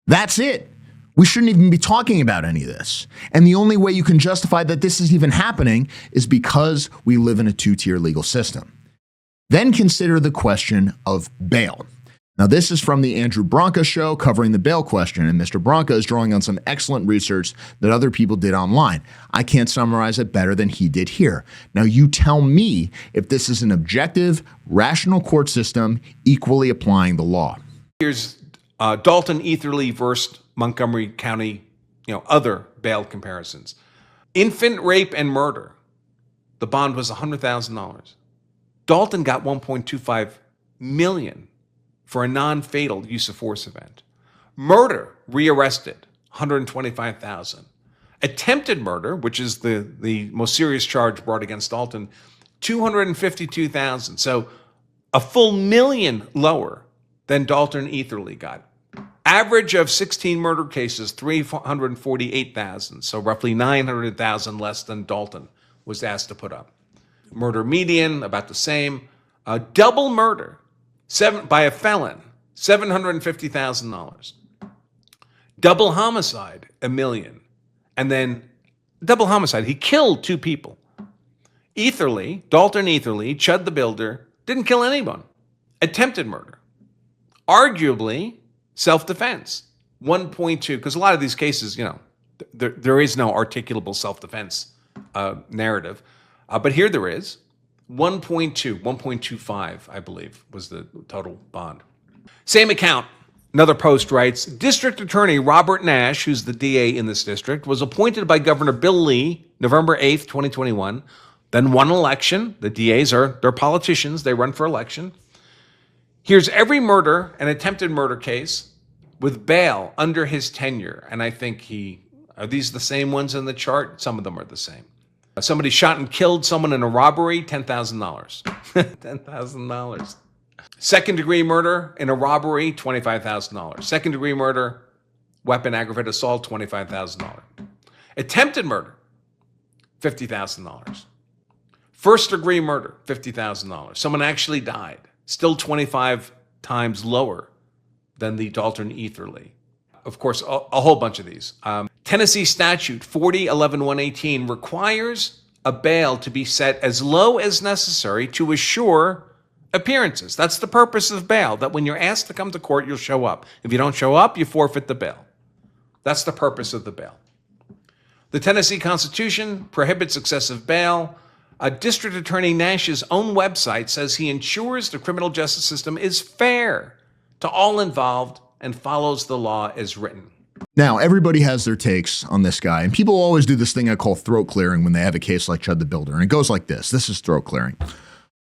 That's it. We shouldn't even be talking about any of this. And the only way you can justify that this is even happening is because we live in a two-tier legal system. Then consider the question of bail. Now, this is from the Andrew Branca show covering the bail question, and Mr. Branca is drawing on some excellent research that other people did online. I can't summarize it better than he did here. Now, you tell me if this is an objective, rational court system equally applying the law. Here's Dalton Etherly versus Montgomery County, other bail comparisons. Infant rape and murder, the bond was $100,000. Dalton got $1.25 million for a non-fatal use of force event. Murder, rearrested, $125,000. Attempted murder, which is the most serious charge brought against Dalton, $252,000. So a full $1 million lower than Dalton Etherly got. Average of 16 murder cases, $348,000. So roughly $900,000 less than Dalton was asked to put up. Murder median, about the same. Double murder, by a felon, $750,000. Double homicide, $1 million. And then double homicide, he killed 2 people. Dalton Etherly, Chud the Builder, didn't kill anyone. Attempted murder. Arguably, self-defense, 1.2, because a lot of these cases, there is no articulable self-defense narrative. But here there is. 1.25, I believe, was the total bond. Same account, another post writes, District Attorney Robert Nash, who's the DA in this district, was appointed by Governor Bill Lee November 8th, 2021, then won an election. The DAs they're politicians, they run for election. Here's every murder and attempted murder case with bail under his tenure. And I think are these the same ones in the chart? Some of them are the same. Somebody shot and killed someone in a robbery, $10,000. $10,000. Second-degree murder in a robbery, $25,000. Second-degree murder, weapon aggravated assault, $25,000. Attempted murder, $50,000. First-degree murder, $50,000. Someone actually died, still 25 times lower than the Dalton Etherly. Of course, a whole bunch of these. Tennessee statute 40-11-118 requires a bail to be set as low as necessary to assure appearances. That's the purpose of bail, that when you're asked to come to court, you'll show up. If you don't show up, you forfeit the bail. That's the purpose of the bail. The Tennessee Constitution prohibits excessive bail. District Attorney Nash's own website says he ensures the criminal justice system is fair to all involved and follows the law as written. Now, everybody has their takes on this guy, and people always do this thing I call throat clearing when they have a case like Chud the Builder, and it goes like this. This is throat clearing.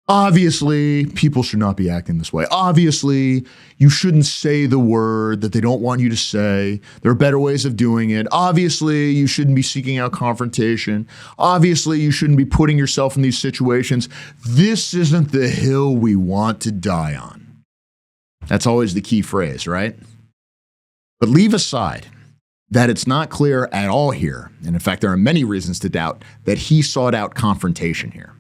Obviously, people should not be acting this way. Obviously, you shouldn't say the word that they don't want you to say. There are better ways of doing it. Obviously, you shouldn't be seeking out confrontation. Obviously, you shouldn't be putting yourself in these situations. This isn't the hill we want to die on. That's always the key phrase, right? But leave aside that it's not clear at all here, and in fact, there are many reasons to doubt that he sought out confrontation here.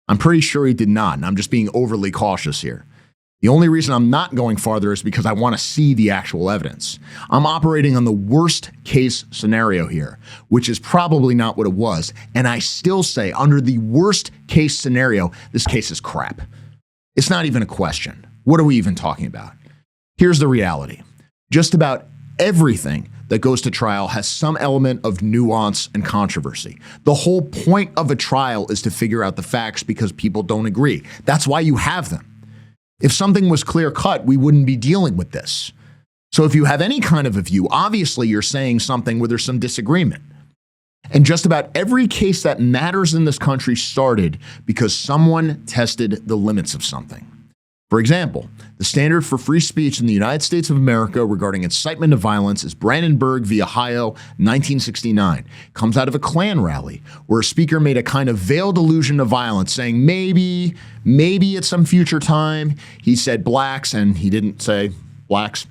I'm pretty sure he did not, and I'm just being overly cautious here. The only reason I'm not going farther is because I want to see the actual evidence. I'm operating on the worst case scenario here, which is probably not what it was, and I still say under the worst case scenario, this case is crap. It's not even a question. What are we even talking about? Here's the reality. Just about everything that goes to trial has some element of nuance and controversy. The whole point of a trial is to figure out the facts because people don't agree. That's why you have them. If something was clear cut, we wouldn't be dealing with this. So if you have any kind of a view, obviously you're saying something where there's some disagreement. And just about every case that matters in this country started because someone tested the limits of something. For example, the standard for free speech in the United States of America regarding incitement to violence is Brandenburg v. Ohio, 1969. It comes out of a Klan rally where a speaker made a kind of veiled allusion to violence, saying maybe at some future time, he said blacks, and he didn't say blacks.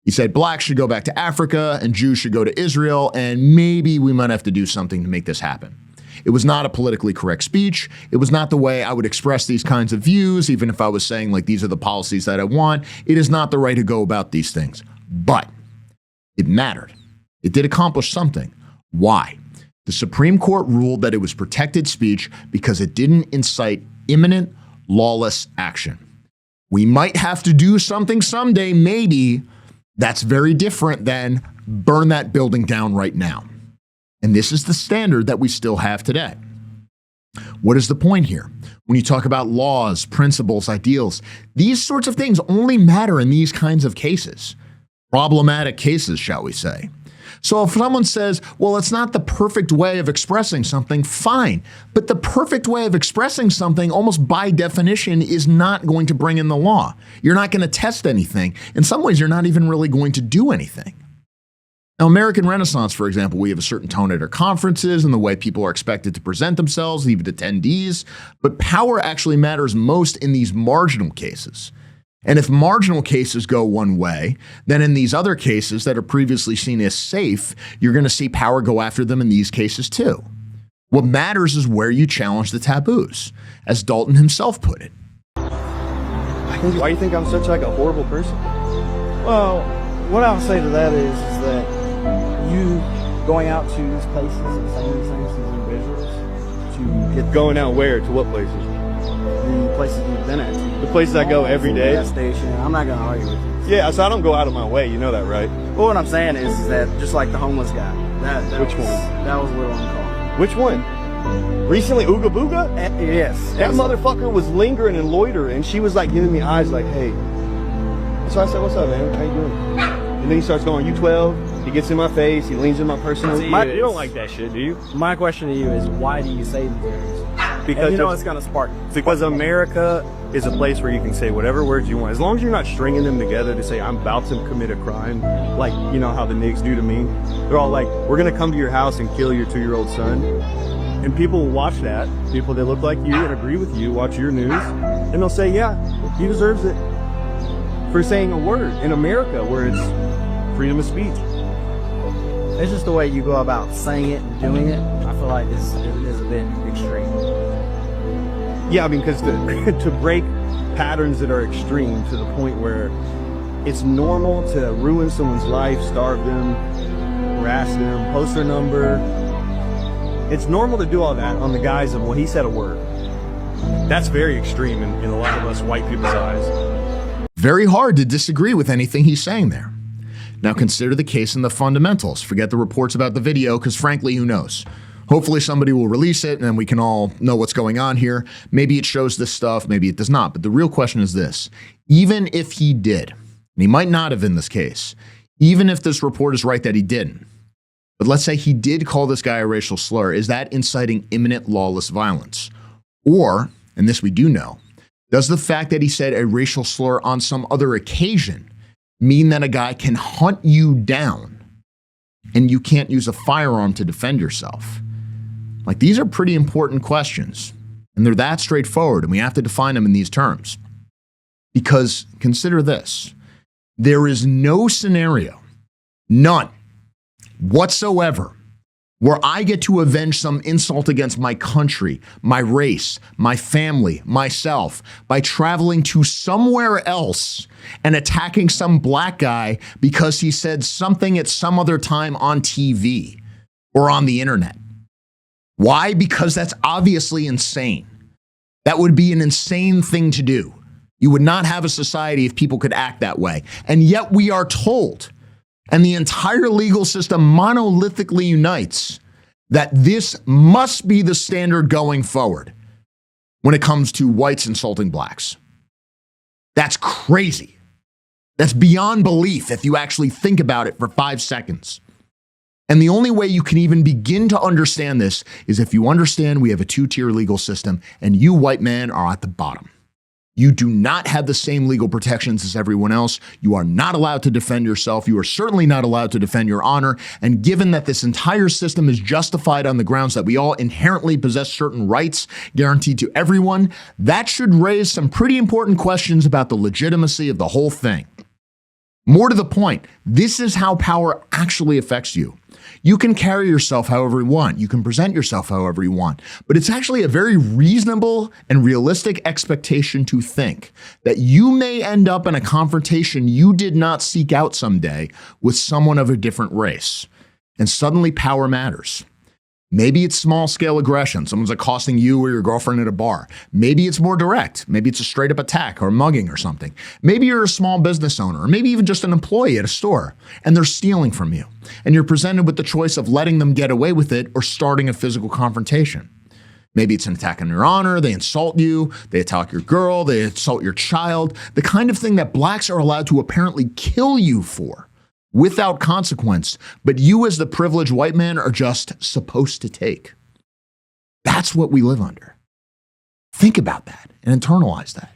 He said blacks should go back to Africa and Jews should go to Israel, and maybe we might have to do something to make this happen. It was not a politically correct speech. It was not the way I would express these kinds of views, even if I was saying, like, these are the policies that I want. It is not the way to go about these things. But it mattered. It did accomplish something. Why? The Supreme Court ruled that it was protected speech because it didn't incite imminent, lawless action. We might have to do something someday, maybe. That's very different than burn that building down right now. And this is the standard that we still have today. What is the point here? When you talk about laws, principles, ideals, these sorts of things only matter in these kinds of cases. Problematic cases, shall we say. So if someone says, well, it's not the perfect way of expressing something, fine. But the perfect way of expressing something, almost by definition, is not going to bring in the law. You're not going to test anything. In some ways, you're not even really going to do anything. Now, American Renaissance, for example, we have a certain tone at our conferences and the way people are expected to present themselves, even attendees. But power actually matters most in these marginal cases. And if marginal cases go one way, then in these other cases that are previously seen as safe, you're going to see power go after them in these cases too. What matters is where you challenge the taboos, as Dalton himself put it. Why do you think I'm such like a horrible person? Well, what I'll say to that is that you going out to these places and saying these things to these individuals to get Going out where? To what places? the places you've been at. The places I go every day? Gas station. I'm not going to argue with you. Yeah, so I don't go out of my way. You know that, right? Well, what I'm saying is that just like the homeless guy. Which one? That was a little uncalled. Which one? Recently, Ooga Booga? Yes. That motherfucker was lingering and loitering, and she was like giving me eyes like, hey. So I said, what's up, man? How you doing? And then he starts going, you 12? He gets in my face, he leans in my personal... You don't like that shit, do you? My question to you is, why do you say these things? Because and you know it's going to spark. Because America is a place where you can say whatever words you want. As long as you're not stringing them together to say, I'm about to commit a crime, like, you know how the niggas do to me. They're all like, we're going to come to your house and kill your 2-year-old son. And people will watch that. People that look like you and agree with you watch your news. And they'll say, yeah, he deserves it for saying a word in America where it's freedom of speech. It's just the way you go about saying it and doing it. I feel like is a bit extreme. Yeah, I mean, because to break patterns that are extreme to the point where it's normal to ruin someone's life, starve them, harass them, post their number. It's normal to do all that on the guise of, well, he said a word. That's very extreme in a lot of us white people's eyes. Very hard to disagree with anything he's saying there. Now consider the case in the fundamentals. Forget the reports about the video, because frankly, who knows? Hopefully somebody will release it and we can all know what's going on here. Maybe it shows this stuff, maybe it does not. But the real question is this: even if he did, and he might not have in this case, even if this report is right that he didn't, but let's say he did call this guy a racial slur, is that inciting imminent lawless violence? Or, and this we do know, does the fact that he said a racial slur on some other occasion mean that a guy can hunt you down and you can't use a firearm to defend yourself? Like, these are pretty important questions, and they're that straightforward, and we have to define them in these terms. Because consider this: there is no scenario, none whatsoever, where I get to avenge some insult against my country, my race, my family, myself, by traveling to somewhere else and attacking some black guy because he said something at some other time on TV or on the internet. Why? Because that's obviously insane. That would be an insane thing to do. You would not have a society if people could act that way. And yet we are told, and the entire legal system monolithically unites, that this must be the standard going forward when it comes to whites insulting blacks. That's crazy. That's beyond belief if you actually think about it for 5 seconds. And the only way you can even begin to understand this is if you understand we have a two-tier legal system and you, white man, are at the bottom. You do not have the same legal protections as everyone else. You are not allowed to defend yourself. You are certainly not allowed to defend your honor. And given that this entire system is justified on the grounds that we all inherently possess certain rights guaranteed to everyone, that should raise some pretty important questions about the legitimacy of the whole thing. More to the point, this is how power actually affects you. You can carry yourself however you want. You can present yourself however you want. But it's actually a very reasonable and realistic expectation to think that you may end up in a confrontation you did not seek out someday with someone of a different race. And suddenly power matters. Maybe it's small-scale aggression. Someone's accosting you or your girlfriend at a bar. Maybe it's more direct. Maybe it's a straight-up attack or mugging or something. Maybe you're a small business owner, or maybe even just an employee at a store, and they're stealing from you. And you're presented with the choice of letting them get away with it or starting a physical confrontation. Maybe it's an attack on your honor. They insult you. They attack your girl. They insult your child. The kind of thing that blacks are allowed to apparently kill you for, without consequence, but you as the privileged white man are just supposed to take. That's what we live under. Think about that and internalize that.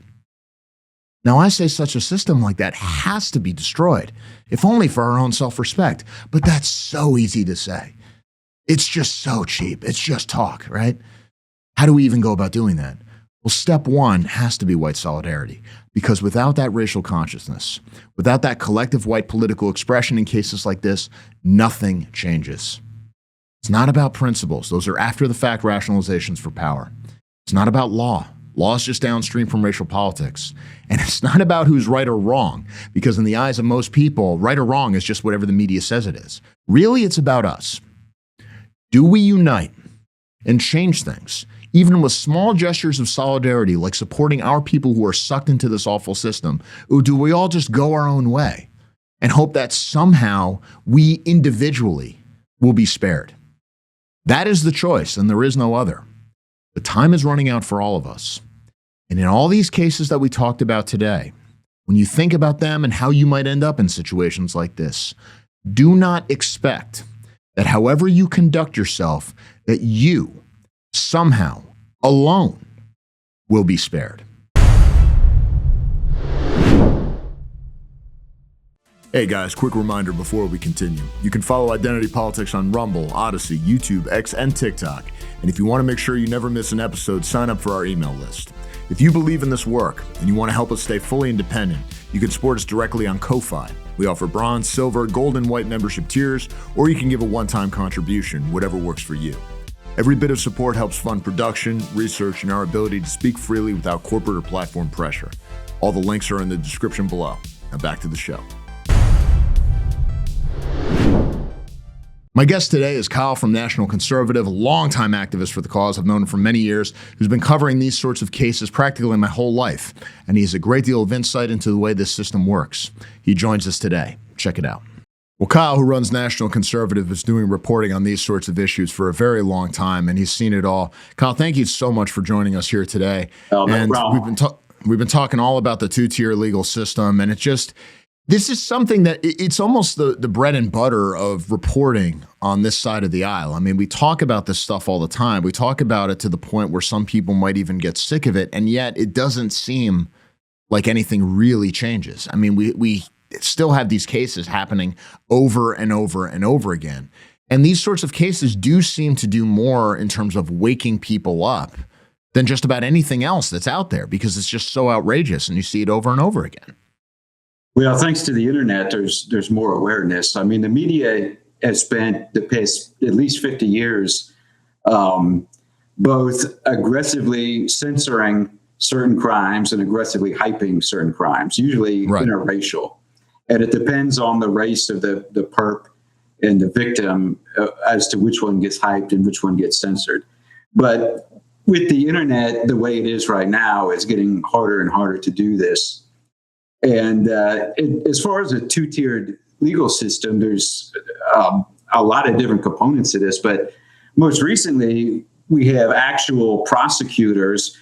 Now, I say such a system like that has to be destroyed, if only for our own self-respect, but that's so easy to say. It's just so cheap. It's just talk, right? How do we even go about doing that? Well, step one has to be white solidarity, because without that racial consciousness, without that collective white political expression in cases like this, nothing changes. It's not about principles. Those are after-the-fact rationalizations for power. It's not about law. Law is just downstream from racial politics. And it's not about who's right or wrong, because in the eyes of most people, right or wrong is just whatever the media says it is. Really, it's about us. Do we unite and change things, even with small gestures of solidarity, like supporting our people who are sucked into this awful system? Or do we all just go our own way and hope that somehow we individually will be spared? That is the choice, and there is no other. The time is running out for all of us. And in all these cases that we talked about today, when you think about them and how you might end up in situations like this, do not expect that however you conduct yourself, that you somehow alone will be spared. Hey guys, quick reminder before we continue. You can follow Identity Politics on Rumble, Odyssey, YouTube, X, and TikTok. And if you want to make sure you never miss an episode, sign up for our email list. If you believe in this work and you want to help us stay fully independent, you can support us directly on Ko-Fi. We offer bronze, silver, gold, and white membership tiers, or you can give a one-time contribution, whatever works for you. Every bit of support helps fund production, research, and our ability to speak freely without corporate or platform pressure. All the links are in the description below. Now back to the show. My guest today is Kyle from National Conservative, a longtime activist for the cause. I've known him for many years, who's been covering these sorts of cases practically my whole life. And he has a great deal of insight into the way this system works. He joins us today. Check it out. Well, Kyle, who runs National Conservative, is doing reporting on these sorts of issues for a very long time, and he's seen it all. Kyle, thank you so much for joining us here today. Oh, no and problem. we've been talking all about the two-tier legal system, and this is something that it's almost the bread and butter of reporting on this side of the aisle. I mean, we talk about this stuff all the time. We talk about it to the point where some people might even get sick of it, and yet it doesn't seem like anything really changes. I mean, we still have these cases happening over and over and over again. And these sorts of cases do seem to do more in terms of waking people up than just about anything else that's out there, because it's just so outrageous and you see it over and over again. Well, thanks to the internet, there's more awareness. I mean, the media has spent the past at least 50 years both aggressively censoring certain crimes and aggressively hyping certain crimes, usually interracial. And it depends on the race of the perp and the victim as to which one gets hyped and which one gets censored. But with the internet, the way it is right now, it's getting harder and harder to do this. And as far as a two-tiered legal system, there's a lot of different components to this. But most recently, we have actual prosecutors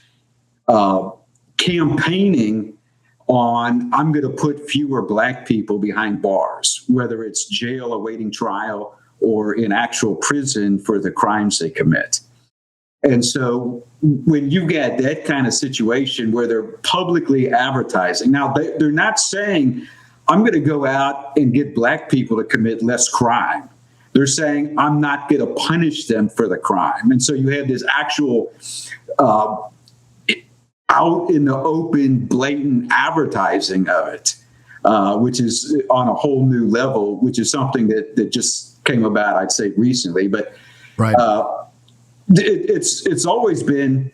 campaigning on, I'm going to put fewer black people behind bars, whether it's jail awaiting trial or in actual prison for the crimes they commit. And so when you get that kind of situation where they're publicly advertising, now they're not saying, I'm going to go out and get black people to commit less crime. They're saying, I'm not going to punish them for the crime. And so you have this actual out in the open, blatant advertising of it, which is on a whole new level, which is something that just came about, I'd say, recently. But it's always been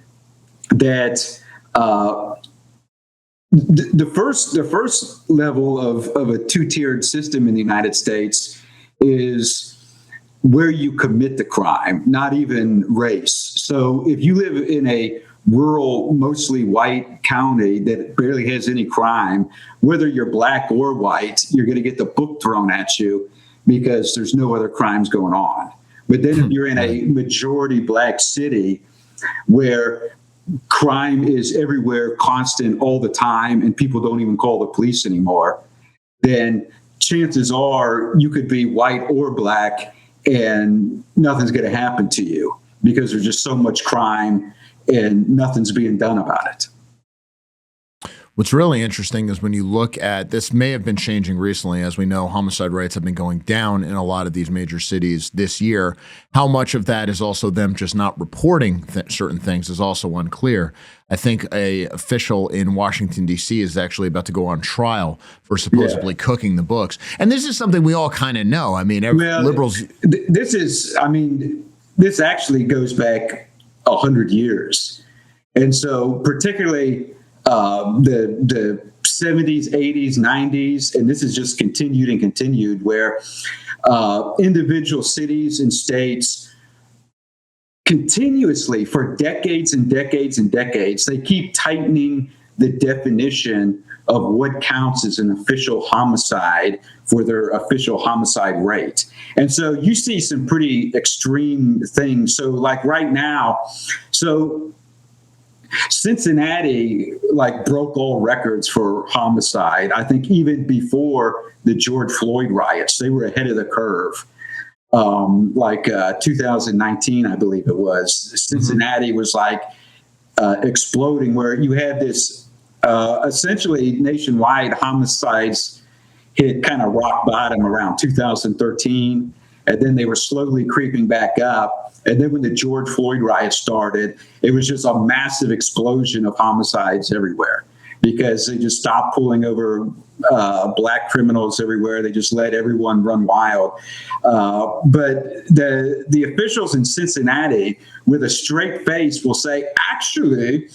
that the first level of a two-tiered system in the United States is where you commit the crime, not even race. So if you live in a rural, mostly white county that barely has any crime, whether you're black or white, you're going to get the book thrown at you because there's no other crimes going on. But then if you're in a majority black city where crime is everywhere, constant, all the time, and people don't even call the police anymore, then chances are you could be white or black and nothing's going to happen to you because there's just so much crime and nothing's being done about it. What's really interesting is when you look at, this may have been changing recently, as we know, homicide rates have been going down in a lot of these major cities this year. How much of that is also them just not reporting certain things is also unclear. I think a official in Washington, D.C. is actually about to go on trial for supposedly cooking the books. And this is something we all kind of know. I mean, liberals... This actually goes back 100 years. And so particularly... the 70s, 80s, 90s, and this has just continued, where individual cities and states continuously for decades and decades and decades, they keep tightening the definition of what counts as an official homicide for their official homicide rate. And so you see some pretty extreme things. So like right now, Cincinnati broke all records for homicide. I think even before the George Floyd riots, they were ahead of the curve. 2019, I believe it was. Cincinnati was exploding, where you had this essentially nationwide homicides hit kind of rock bottom around 2013. And then they were slowly creeping back up. And then when the George Floyd riot started, it was just a massive explosion of homicides everywhere. because they just stopped pulling over black criminals everywhere. They just let everyone run wild. But the officials in Cincinnati, with a straight face, will say, actually,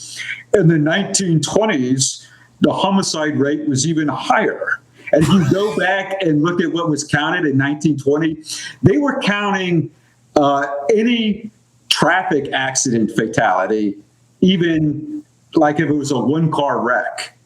in the 1920s, the homicide rate was even higher. And if you go back and look at what was counted in 1920, they were counting any traffic accident fatality, even like if it was a one-car wreck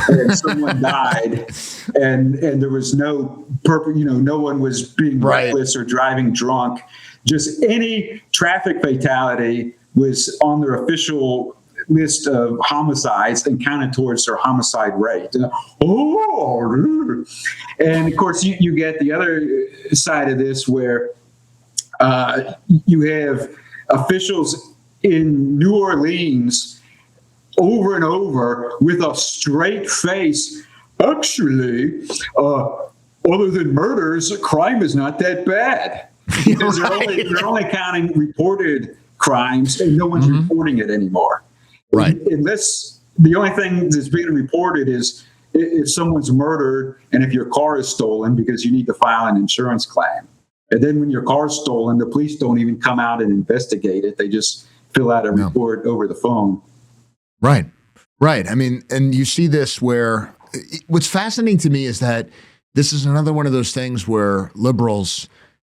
and someone died and there was no purpose, no one was being reckless or driving drunk. Just any traffic fatality was on their official list of homicides and counted towards their homicide rate. And of course, you get the other side of this where you have officials in New Orleans over and over with a straight face. Actually, other than murders, crime is not that bad. Because they're only counting reported crimes and no one's reporting it anymore. Right. Unless the only thing that's being reported is if someone's murdered and if your car is stolen, because you need to file an insurance claim. And then when your car's stolen, the police don't even come out and investigate it. They just fill out a report over the phone. Right. Right. I mean, and you see this where what's fascinating to me is that this is another one of those things where liberals,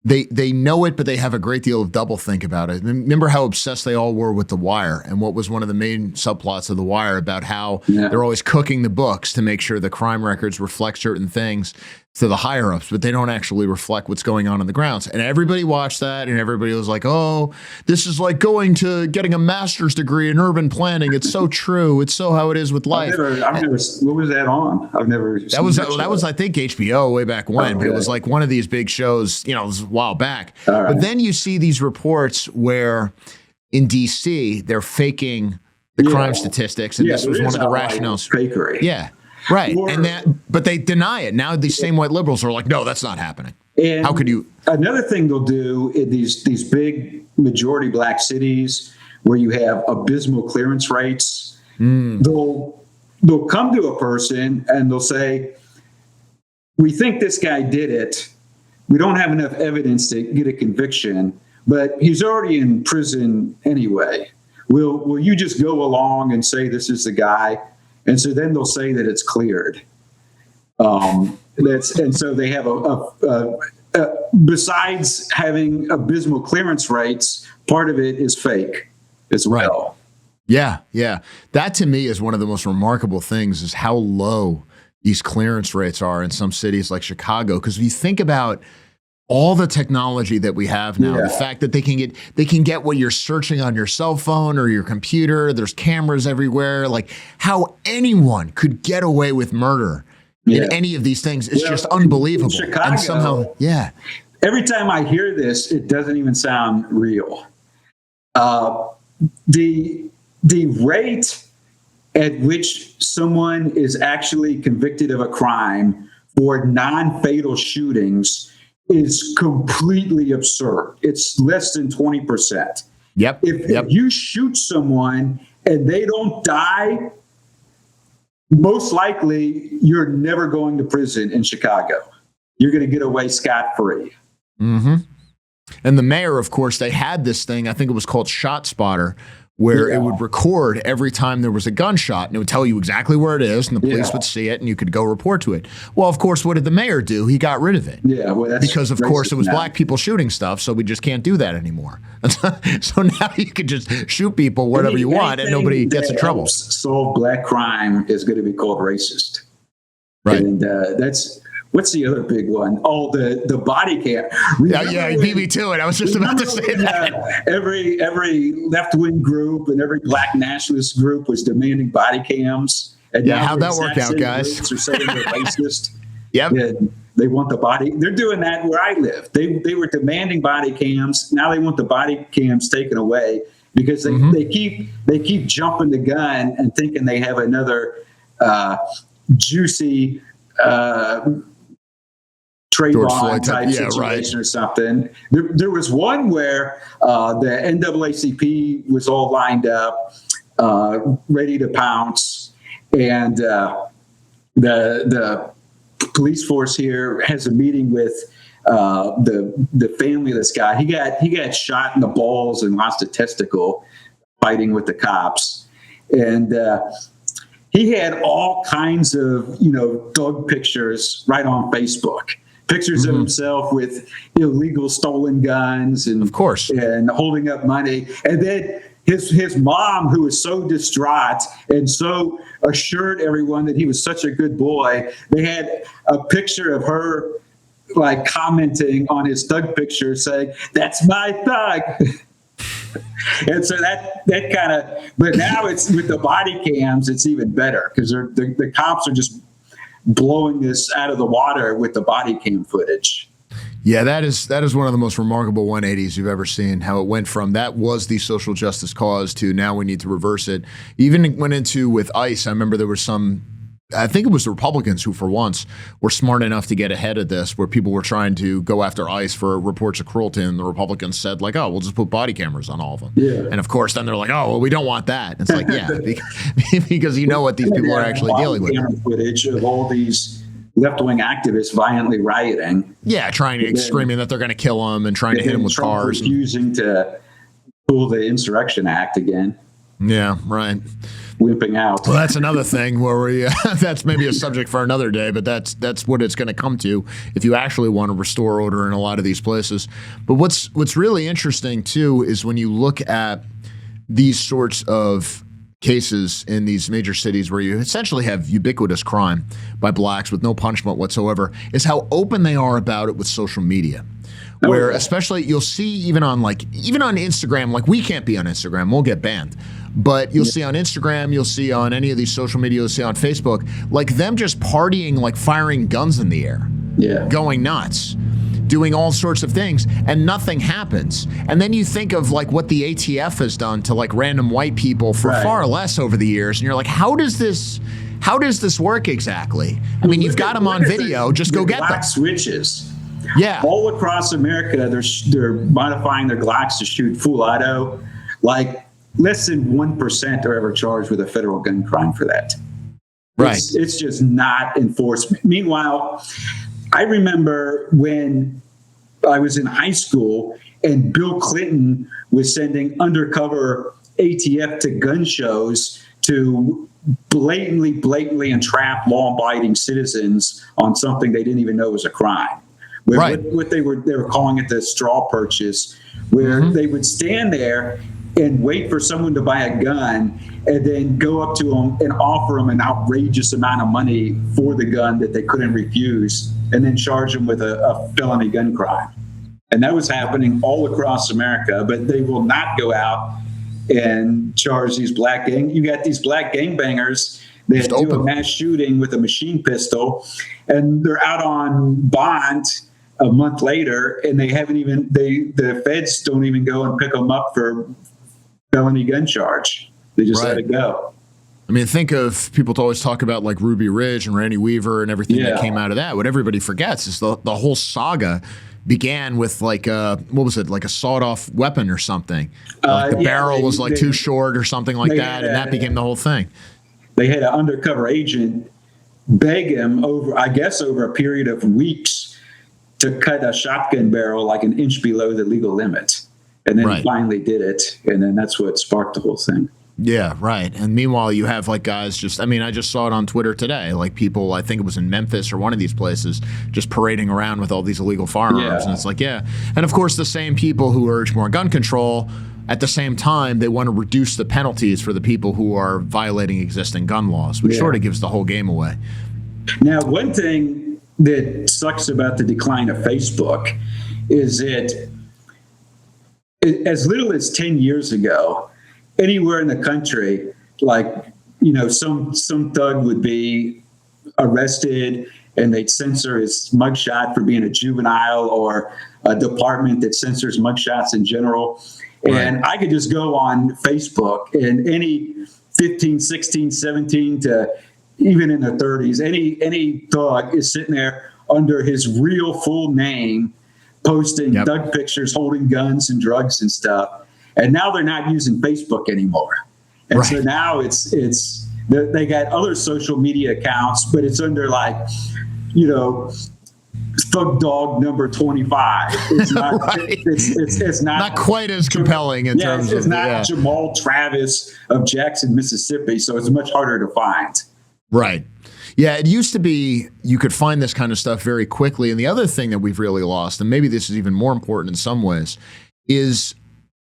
they know it, but they have a great deal of doublethink about it. Remember how obsessed they all were with The Wire, and what was one of the main subplots of The Wire about how they're always cooking the books to make sure the crime records reflect certain things to the higher ups, but they don't actually reflect what's going on the grounds. And everybody watched that, and everybody was like, "Oh, this is like getting a master's degree in urban planning. It's so true. It's so how it is with life." I've never. What was that on? I've never. That was I think HBO way back when, but it was like one of these big shows. It was a while back. But then you see these reports where in DC they're faking the crime statistics, and this was one of the rationales. Fakery. Yeah. Right. But they deny it. Now these same white liberals are like, no, that's not happening. And how could you? Another thing they'll do in these big majority black cities where you have abysmal clearance rates, they'll come to a person and they'll say, we think this guy did it. We don't have enough evidence to get a conviction, but he's already in prison anyway. Will you just go along and say this is the guy? And so then they'll say that it's cleared. And so they have besides having abysmal clearance rates, part of it is fake as well. Yeah, yeah. That to me is one of the most remarkable things is how low these clearance rates are in some cities like Chicago. Because if you think about all the technology that we have now, the fact that they can get what you're searching on your cell phone or your computer, there's cameras everywhere, like how anyone could get away with murder in any of these things is just unbelievable. Chicago, and somehow, every time I hear this, it doesn't even sound real. The rate at which someone is actually convicted of a crime for non-fatal shootings is completely absurd. It's less than 20%. If you shoot someone and they don't die, most likely you're never going to prison in Chicago. You're going to get away scot-free. Mm-hmm. And the mayor, of course, they had this thing, I think it was called Shot Spotter, where it would record every time there was a gunshot, and it would tell you exactly where it is, and the police would see it, and you could go report to it. Well, of course, what did the mayor do? He got rid of it. Yeah, well, that's because, of course, it was black people shooting stuff, so we just can't do that anymore. So now you can just shoot people whatever you want, and nobody gets in trouble. Solve black crime is going to be called racist. Right. And that's... What's the other big one? Oh, the body cam. Yeah, you beat me to it. I was just about to say that. Every left-wing group and every black nationalist group was demanding body cams. And how'd that work out, guys? Are saying they're racist. Yep. And they want the body. They're doing that where I live. They were demanding body cams. Now they want the body cams taken away because they keep jumping the gun and thinking they have another juicy. Trade law type situation or something. There was one where the NAACP was all lined up, ready to pounce, and the police force here has a meeting with the family of this guy. He got shot in the balls and lost a testicle fighting with the cops, and he had all kinds of thug pictures right on Facebook. Pictures of himself with illegal stolen guns and of course and holding up money, and then his mom, who was so distraught and so assured everyone that he was such a good boy, they had a picture of her like commenting on his thug picture saying, "That's my thug." And so that kind of, but now it's with the body cams, it's even better because the cops are just blowing this out of the water with the body cam footage. Yeah, that is one of the most remarkable 180s you've ever seen, how it went from that was the social justice cause to now we need to reverse it. Even went into with ICE, I remember there was I think it was the Republicans who for once were smart enough to get ahead of this, where people were trying to go after ICE for reports of cruelty, and the Republicans said like, oh, we'll just put body cameras on all of them. Yeah. And of course then they're like, oh, well, we don't want that. It's like, yeah, because you know what these people are actually dealing with. Camera footage of all these left-wing activists violently rioting. Yeah, screaming that they're going to kill them and trying to hit them with Trump cars. Refusing to pull the Insurrection Act again. Yeah, right. Wimping out. Well, that's another thing where we that's maybe a subject for another day, but that's what it's going to come to if you actually want to restore order in a lot of these places. But what's really interesting too is when you look at these sorts of cases in these major cities where you essentially have ubiquitous crime by blacks with no punishment whatsoever, is how open they are about it with social media. Where especially you'll see even on Instagram, like we can't be on Instagram, we'll get banned. But you'll see on Instagram, you'll see on any of these social media, you'll see on Facebook, like them just partying, like firing guns in the air, going nuts, doing all sorts of things, and nothing happens. And then you think of like what the ATF has done to like random white people for far less over the years, and you're like, how does this work exactly? I mean, you've got them on video, just go get them. Glock switches. Yeah. All across America, they're modifying their Glocks to shoot full auto. Like less than 1% are ever charged with a federal gun crime for that. Right. It's just not enforcement. Meanwhile, I remember when I was in high school and Bill Clinton was sending undercover ATF to gun shows to blatantly entrap law-abiding citizens on something they didn't even know was a crime. What they were calling it the straw purchase, where they would stand there and wait for someone to buy a gun and then go up to them and offer them an outrageous amount of money for the gun that they couldn't refuse, and then charge them with a felony gun crime. And that was happening all across America, but they will not go out and charge these black you got these black gangbangers that do a mass shooting with a machine pistol, and they're out on bond a month later, and they haven't even the feds don't even go and pick them up for felony gun charge. They just let it go. I mean, think of people to always talk about like Ruby Ridge and Randy Weaver and everything that came out of that. What everybody forgets is the whole saga began with like what was it, like a sawed-off weapon or something. Like the barrel was like too short or something like that, and that became the whole thing. They had an undercover agent beg him over a period of weeks to cut a shotgun barrel like an inch below the legal limit. And then he finally did it, and then that's what sparked the whole thing. Yeah, right. And meanwhile, you have like guys I just saw it on Twitter today, like people, I think it was in Memphis or one of these places, just parading around with all these illegal firearms. And it's like, And of course, the same people who urge more gun control, at the same time, they want to reduce the penalties for the people who are violating existing gun laws, which sort of gives the whole game away. Now, one thing that sucks about the decline of Facebook is that as little as 10 years ago, anywhere in the country, like, some thug would be arrested and they'd censor his mugshot for being a juvenile, or a department that censors mugshots in general. And I could just go on Facebook, and any 15, 16, 17 to even in their 30s, any thug is sitting there under his real full name, posting thug pictures, holding guns and drugs and stuff. And now they're not using Facebook anymore. And so now it's They got other social media accounts, but it's under like, Thug Dog number 25. It's not. Right. It's not quite as compelling in terms it's of. not Jamal Travis of Jackson, Mississippi. So it's much harder to find. Right. Yeah, it used to be you could find this kind of stuff very quickly. And the other thing that we've really lost, and maybe this is even more important in some ways, is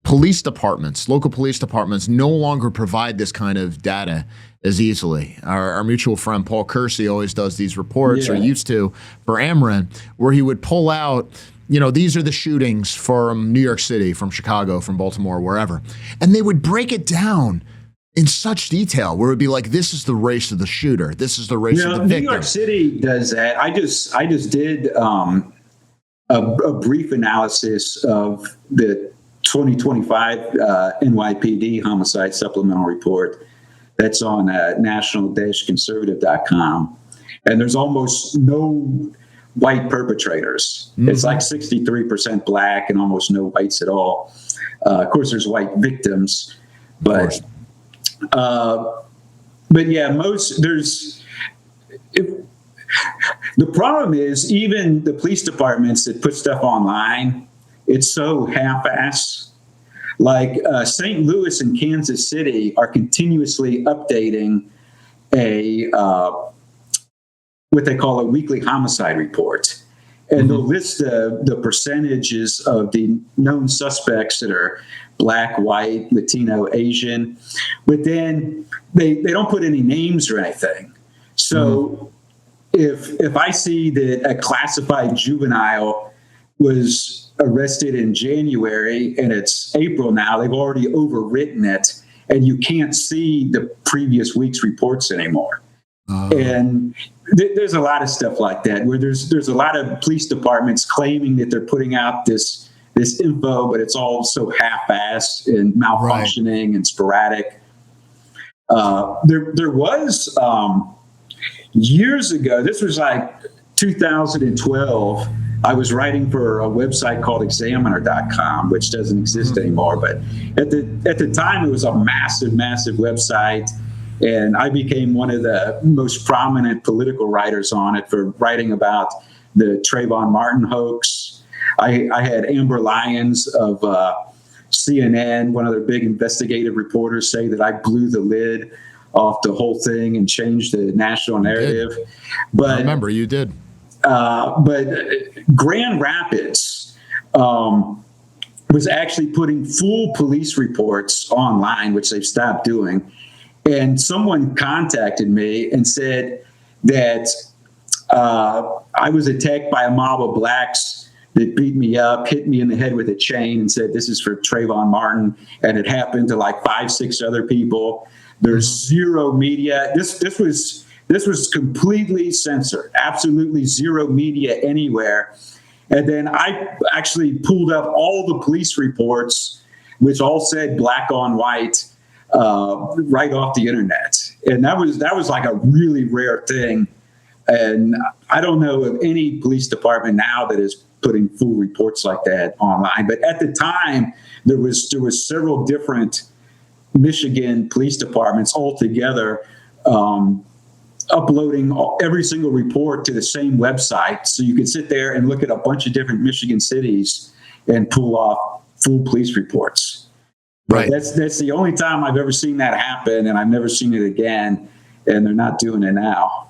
police departments, local police departments no longer provide this kind of data as easily. Our mutual friend Paul Kersey always does these reports, or used to, for Ameren, where he would pull out, these are the shootings from New York City, from Chicago, from Baltimore, wherever. And they would break it down in such detail where it would be like, this is the race of the shooter. This is the race of the victim. New York City does that. I just did a brief analysis of the 2025 NYPD homicide supplemental report that's on national-conservative.com. And there's almost no white perpetrators. Mm-hmm. It's like 63% black and almost no whites at all. Of course, there's white victims, but yeah, the problem is even the police departments that put stuff online, it's so half-ass. Like St. Louis and Kansas City are continuously updating what they call a weekly homicide report. And they'll list the percentages of the known suspects that are black, white, Latino, Asian. But then they don't put any names or anything. So if I see that a classified juvenile was arrested in January and it's April now, they've already overwritten it, and you can't see the previous week's reports anymore. And there's a lot of stuff like that where there's a lot of police departments claiming that they're putting out this info, but it's all so half-assed and malfunctioning and sporadic. There was years ago, this was like 2012, I was writing for a website called examiner.com, which doesn't exist anymore. But at the time, it was a massive, massive website. And I became one of the most prominent political writers on it for writing about the Trayvon Martin hoax. I had Amber Lyons of CNN, one of their big investigative reporters, say that I blew the lid off the whole thing and changed the national narrative. But I remember you did. But Grand Rapids was actually putting full police reports online, which they've stopped doing. And someone contacted me and said that I was attacked by a mob of blacks that beat me up, hit me in the head with a chain, and said, this is for Trayvon Martin. And it happened to like 5-6 other people. There's zero media. This was completely censored, absolutely zero media anywhere. And then I actually pulled up all the police reports, which all said black on white, right off the internet. And that was like a really rare thing. And I don't know of any police department now that is putting full reports like that online. But at the time, there was several different Michigan police departments all together uploading every single report to the same website. So you could sit there and look at a bunch of different Michigan cities and pull off full police reports. Right. But that's the only time I've ever seen that happen, and I've never seen it again, and they're not doing it now.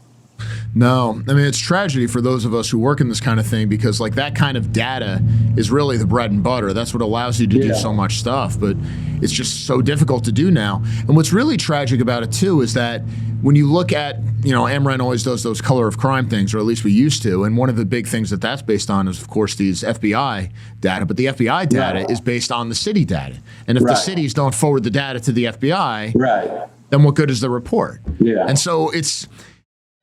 No, I mean, it's tragedy for those of us who work in this kind of thing, because like that kind of data is really the bread and butter. That's what allows you to do so much stuff, but it's just so difficult to do now. And what's really tragic about it too is that when you look at, Ameren always does those color of crime things, or at least we used to. And one of the big things that that's based on is, of course, these FBI data. But the FBI data is based on the city data. And if the cities don't forward the data to the FBI, then what good is the report? Yeah. And so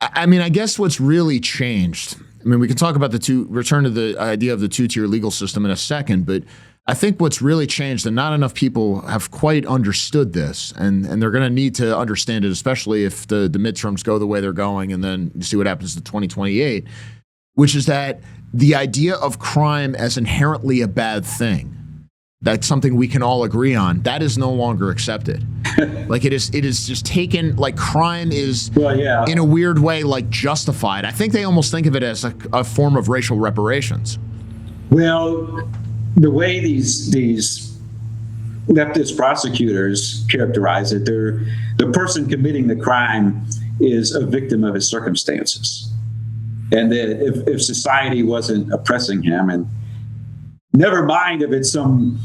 I guess what's really changed, we can talk about return to the idea of the two-tier legal system in a second, but I think what's really changed, and not enough people have quite understood this, and they're going to need to understand it, especially if the midterms go the way they're going, and then you see what happens to 2028, which is that the idea of crime as inherently a bad thing that's something we can all agree on, that is no longer accepted. Like it is just taken, like crime is in a weird way, like justified. I think they almost think of it as a form of racial reparations. Well, the way these leftist prosecutors characterize it, the person committing the crime is a victim of his circumstances. And that if society wasn't oppressing him, and never mind if it's some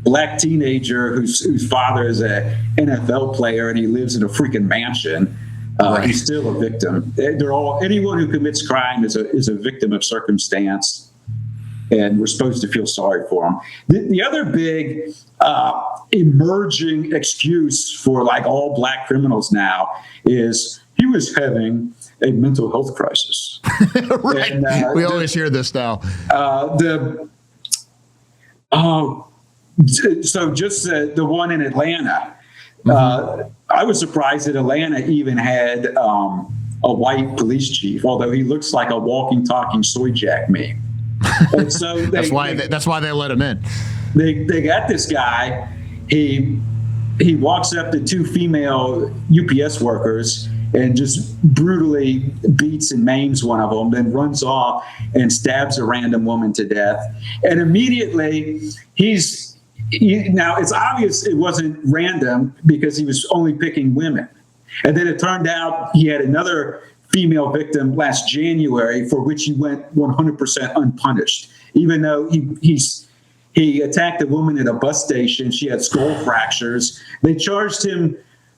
black teenager whose father is a NFL player and he lives in a freaking mansion, he's still a victim. Anyone who commits crime is a victim of circumstance, and we're supposed to feel sorry for them. The other big emerging excuse for like all black criminals now is he was having a mental health crisis. Right. And, we always hear this now. So just the one in Atlanta, I was surprised that Atlanta even had a white police chief, although he looks like a walking, talking soy jack meme. And so that's why they let him in. They got this guy. He walks up to two female UPS workers and just brutally beats and maims one of them, then runs off and stabs a random woman to death. And immediately now it's obvious it wasn't random because he was only picking women. And then it turned out he had another female victim last January for which he went 100% unpunished, even though he attacked a woman at a bus station. She had skull fractures. They charged him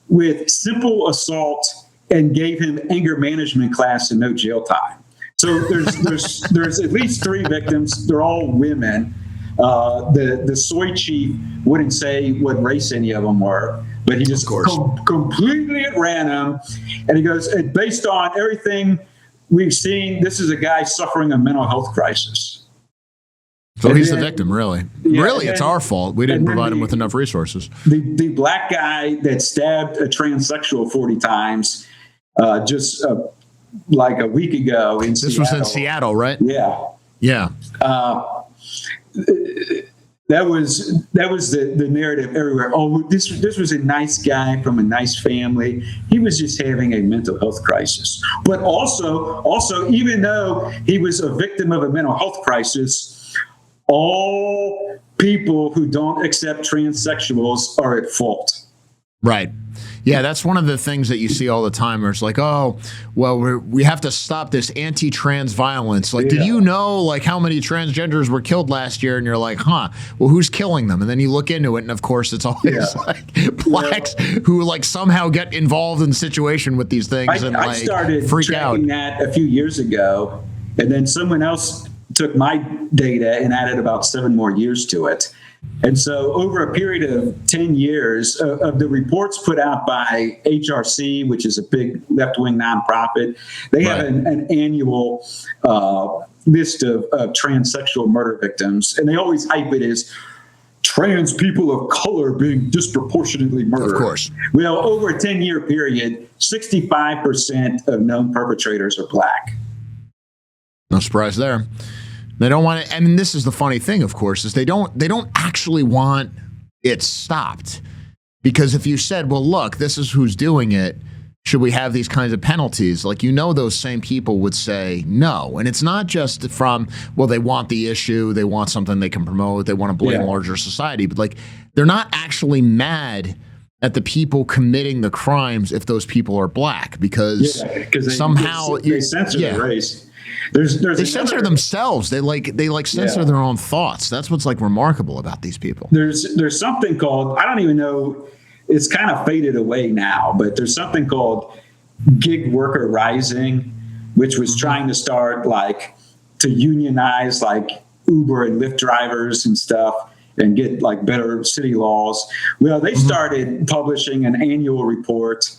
with simple assault and gave him anger management class and no jail time. So there's at least 3 victims. They're all women. The soy chief wouldn't say what race any of them were, but he just completely at random. And he goes, based on everything we've seen, this is a guy suffering a mental health crisis. So he's the victim, really. Yeah, really, it's our fault. We didn't provide him with enough resources. The black guy that stabbed a transsexual 40 times just like a week ago in Seattle. This was in Seattle, right? Yeah. Yeah. That was the narrative everywhere. Oh, this was a nice guy from a nice family. He was just having a mental health crisis. But also, even though he was a victim of a mental health crisis, all people who don't accept transsexuals are at fault. Right. Yeah, that's one of the things that you see all the time. Where it's like, oh, well, we have to stop this anti-trans violence. Like, did you know like how many transgenders were killed last year? And you're like, well, who's killing them? And then you look into it, and of course, it's always like blacks who like somehow get involved in the situation with these things and I started freak out. That a few years ago, and then someone else took my data and added about 7 more years to it. And so over a period of 10 years of the reports put out by HRC, which is a big left-wing nonprofit, they have an annual list of transsexual murder victims. And they always hype it as trans people of color being disproportionately murdered. Of course. Well, over a 10-year period, 65% of known perpetrators are black. No surprise there. They don't want to, I mean, this is the funny thing, of course, is they don't actually want it stopped. Because if you said, well, look, this is who's doing it, should we have these kinds of penalties? Like, those same people would say no. And it's not just from, well, they want the issue, they want something they can promote, they want to blame larger society, but like, they're not actually mad at the people committing the crimes if those people are black, because somehow they censor the race. They censor themselves. They censor their own thoughts. That's what's like remarkable about these people. There's something called, I don't even know, it's kind of faded away now, but there's something called gig worker rising, which was trying to start to unionize Uber and Lyft drivers and stuff and get better city laws. Well, they started publishing an annual report,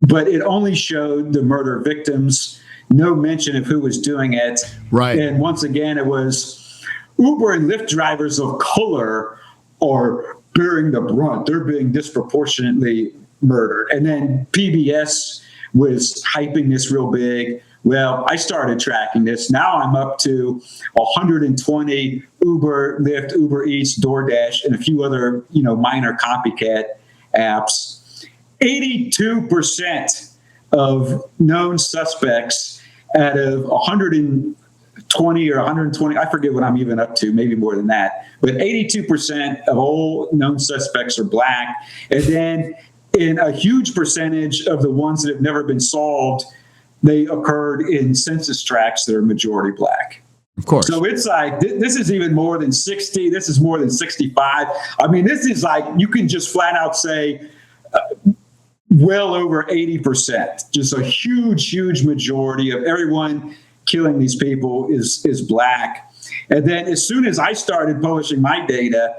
but it only showed the murder victims. No mention of who was doing it. Right. And once again, it was Uber and Lyft drivers of color are bearing the brunt. They're being disproportionately murdered. And then PBS was hyping this real big. Well, I started tracking this. Now I'm up to 120 Uber, Lyft, Uber Eats, DoorDash, and a few other, minor copycat apps. 82% of known suspects out of 120 or 120, I forget what I'm even up to, maybe more than that. But 82% of all known suspects are black. And then in a huge percentage of the ones that have never been solved, they occurred in census tracts that are majority black. Of course. So it's like, this is even more than 60. This is more than 65. I mean, this is like, you can just flat out say well over 80%. Just a huge, huge majority of everyone killing these people is black. And then as soon as I started publishing my data,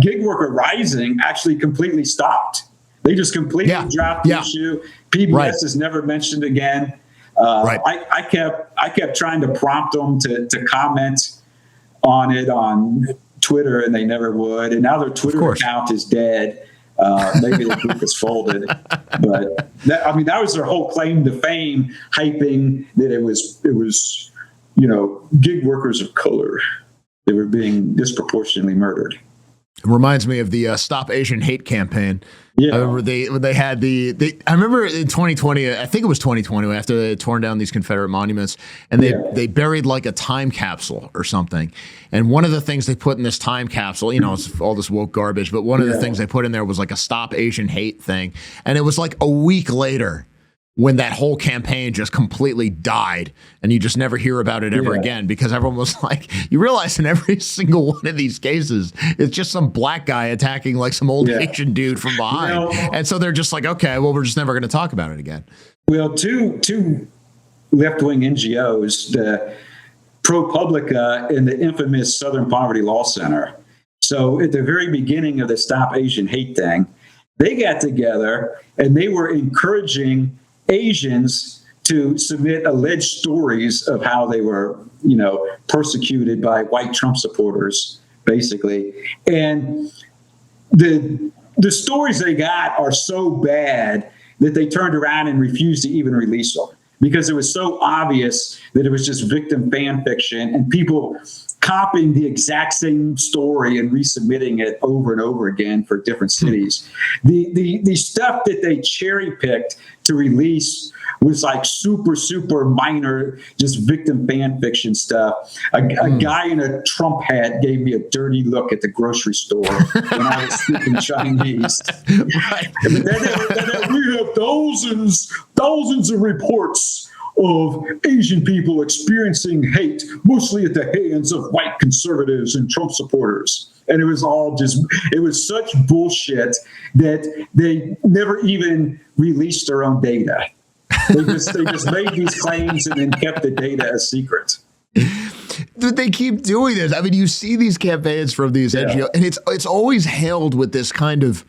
Gig Worker Rising actually completely stopped. They just completely dropped the issue. PBS is never mentioned again. I kept trying to prompt them to comment on it on Twitter, and they never would. And now their Twitter account is dead. Maybe the book is folded. But that was their whole claim to fame, hyping that it was gig workers of color. They were being disproportionately murdered. It reminds me of the Stop Asian Hate campaign. Yeah. I remember they had I remember in 2020, I think it was 2020, after they had torn down these Confederate monuments, and they buried like a time capsule or something. And one of the things they put in this time capsule, it's all this woke garbage, but one of the things they put in there was like a Stop Asian Hate thing. And it was like a week later when that whole campaign just completely died, and you just never hear about it ever again, because everyone was like, you realize in every single one of these cases, it's just some black guy attacking like some old Asian dude from behind. And so they're just like, okay, well, we're just never going to talk about it again. Well, two left-wing NGOs, the ProPublica and the infamous Southern Poverty Law Center. So at the very beginning of the Stop Asian Hate thing, they got together and they were encouraging Asians to submit alleged stories of how they were, persecuted by white Trump supporters, basically. And the stories they got are so bad that they turned around and refused to even release them, because it was so obvious that it was just victim fan fiction and people copying the exact same story and resubmitting it over and over again for different cities. The stuff that they cherry picked to release was like super, super minor, just victim fan fiction stuff. A guy in a Trump hat gave me a dirty look at the grocery store when I was speaking Chinese. And then we have thousands of reports of Asian people experiencing hate, mostly at the hands of white conservatives and Trump supporters. And it was such bullshit that they never even released their own data. They just made these claims and then kept the data a secret. They keep doing this. I mean, you see these campaigns from these NGOs, and it's always hailed with this kind of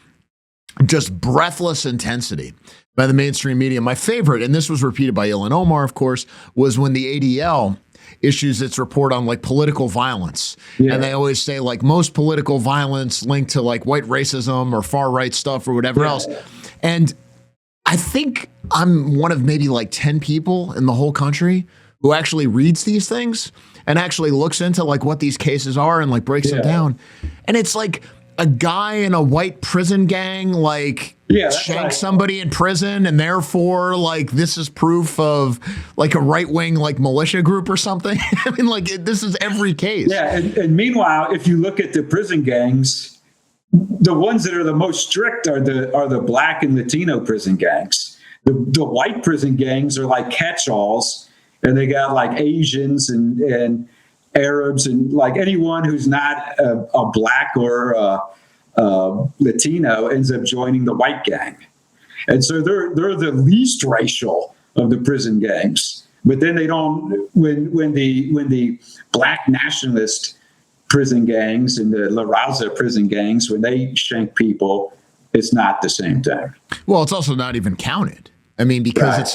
just breathless intensity by the mainstream media. My favorite, and this was repeated by Ilhan Omar, of course, was when the ADL issues its report on like political violence. And they always say like most political violence linked to like white racism or far right stuff or whatever else. And I think I'm one of maybe like 10 people in the whole country who actually reads these things and actually looks into like what these cases are and like breaks them down. And it's like a guy in a white prison gang like shanked somebody in prison, and therefore like this is proof of like a right-wing like militia group or something. I mean, like this is every case. And meanwhile, if you look at the prison gangs, the ones that are the most strict are the black and Latino prison gangs. The white prison gangs are like catch-alls, and they got like Asians and Arabs and like anyone who's not a black or Latino ends up joining the white gang. And so they're the least racial of the prison gangs. But then they don't, when the black nationalist prison gangs and the La Raza prison gangs, when they shank people, it's not the same thing. Well, it's also not even counted. I mean, because at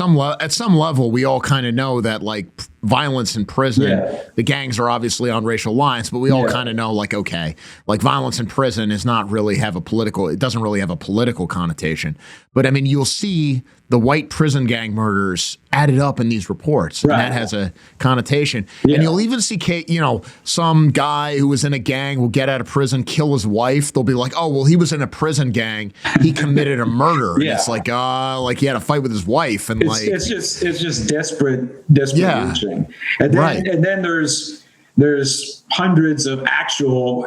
some level, we all kind of know that like violence in prison, the gangs are obviously on racial lines, but we all kind of know, like, okay, like violence in prison is not really have a political, it doesn't really have a political connotation. But I mean, you'll see the white prison gang murders added up in these reports, and that has a connotation. And you'll even see, you know, some guy who was in a gang will get out of prison, kill his wife. They'll be like, oh, well, he was in a prison gang, he committed a murder. And it's like he had a fight with his wife, and it's just desperate reaching. And then there's hundreds of actual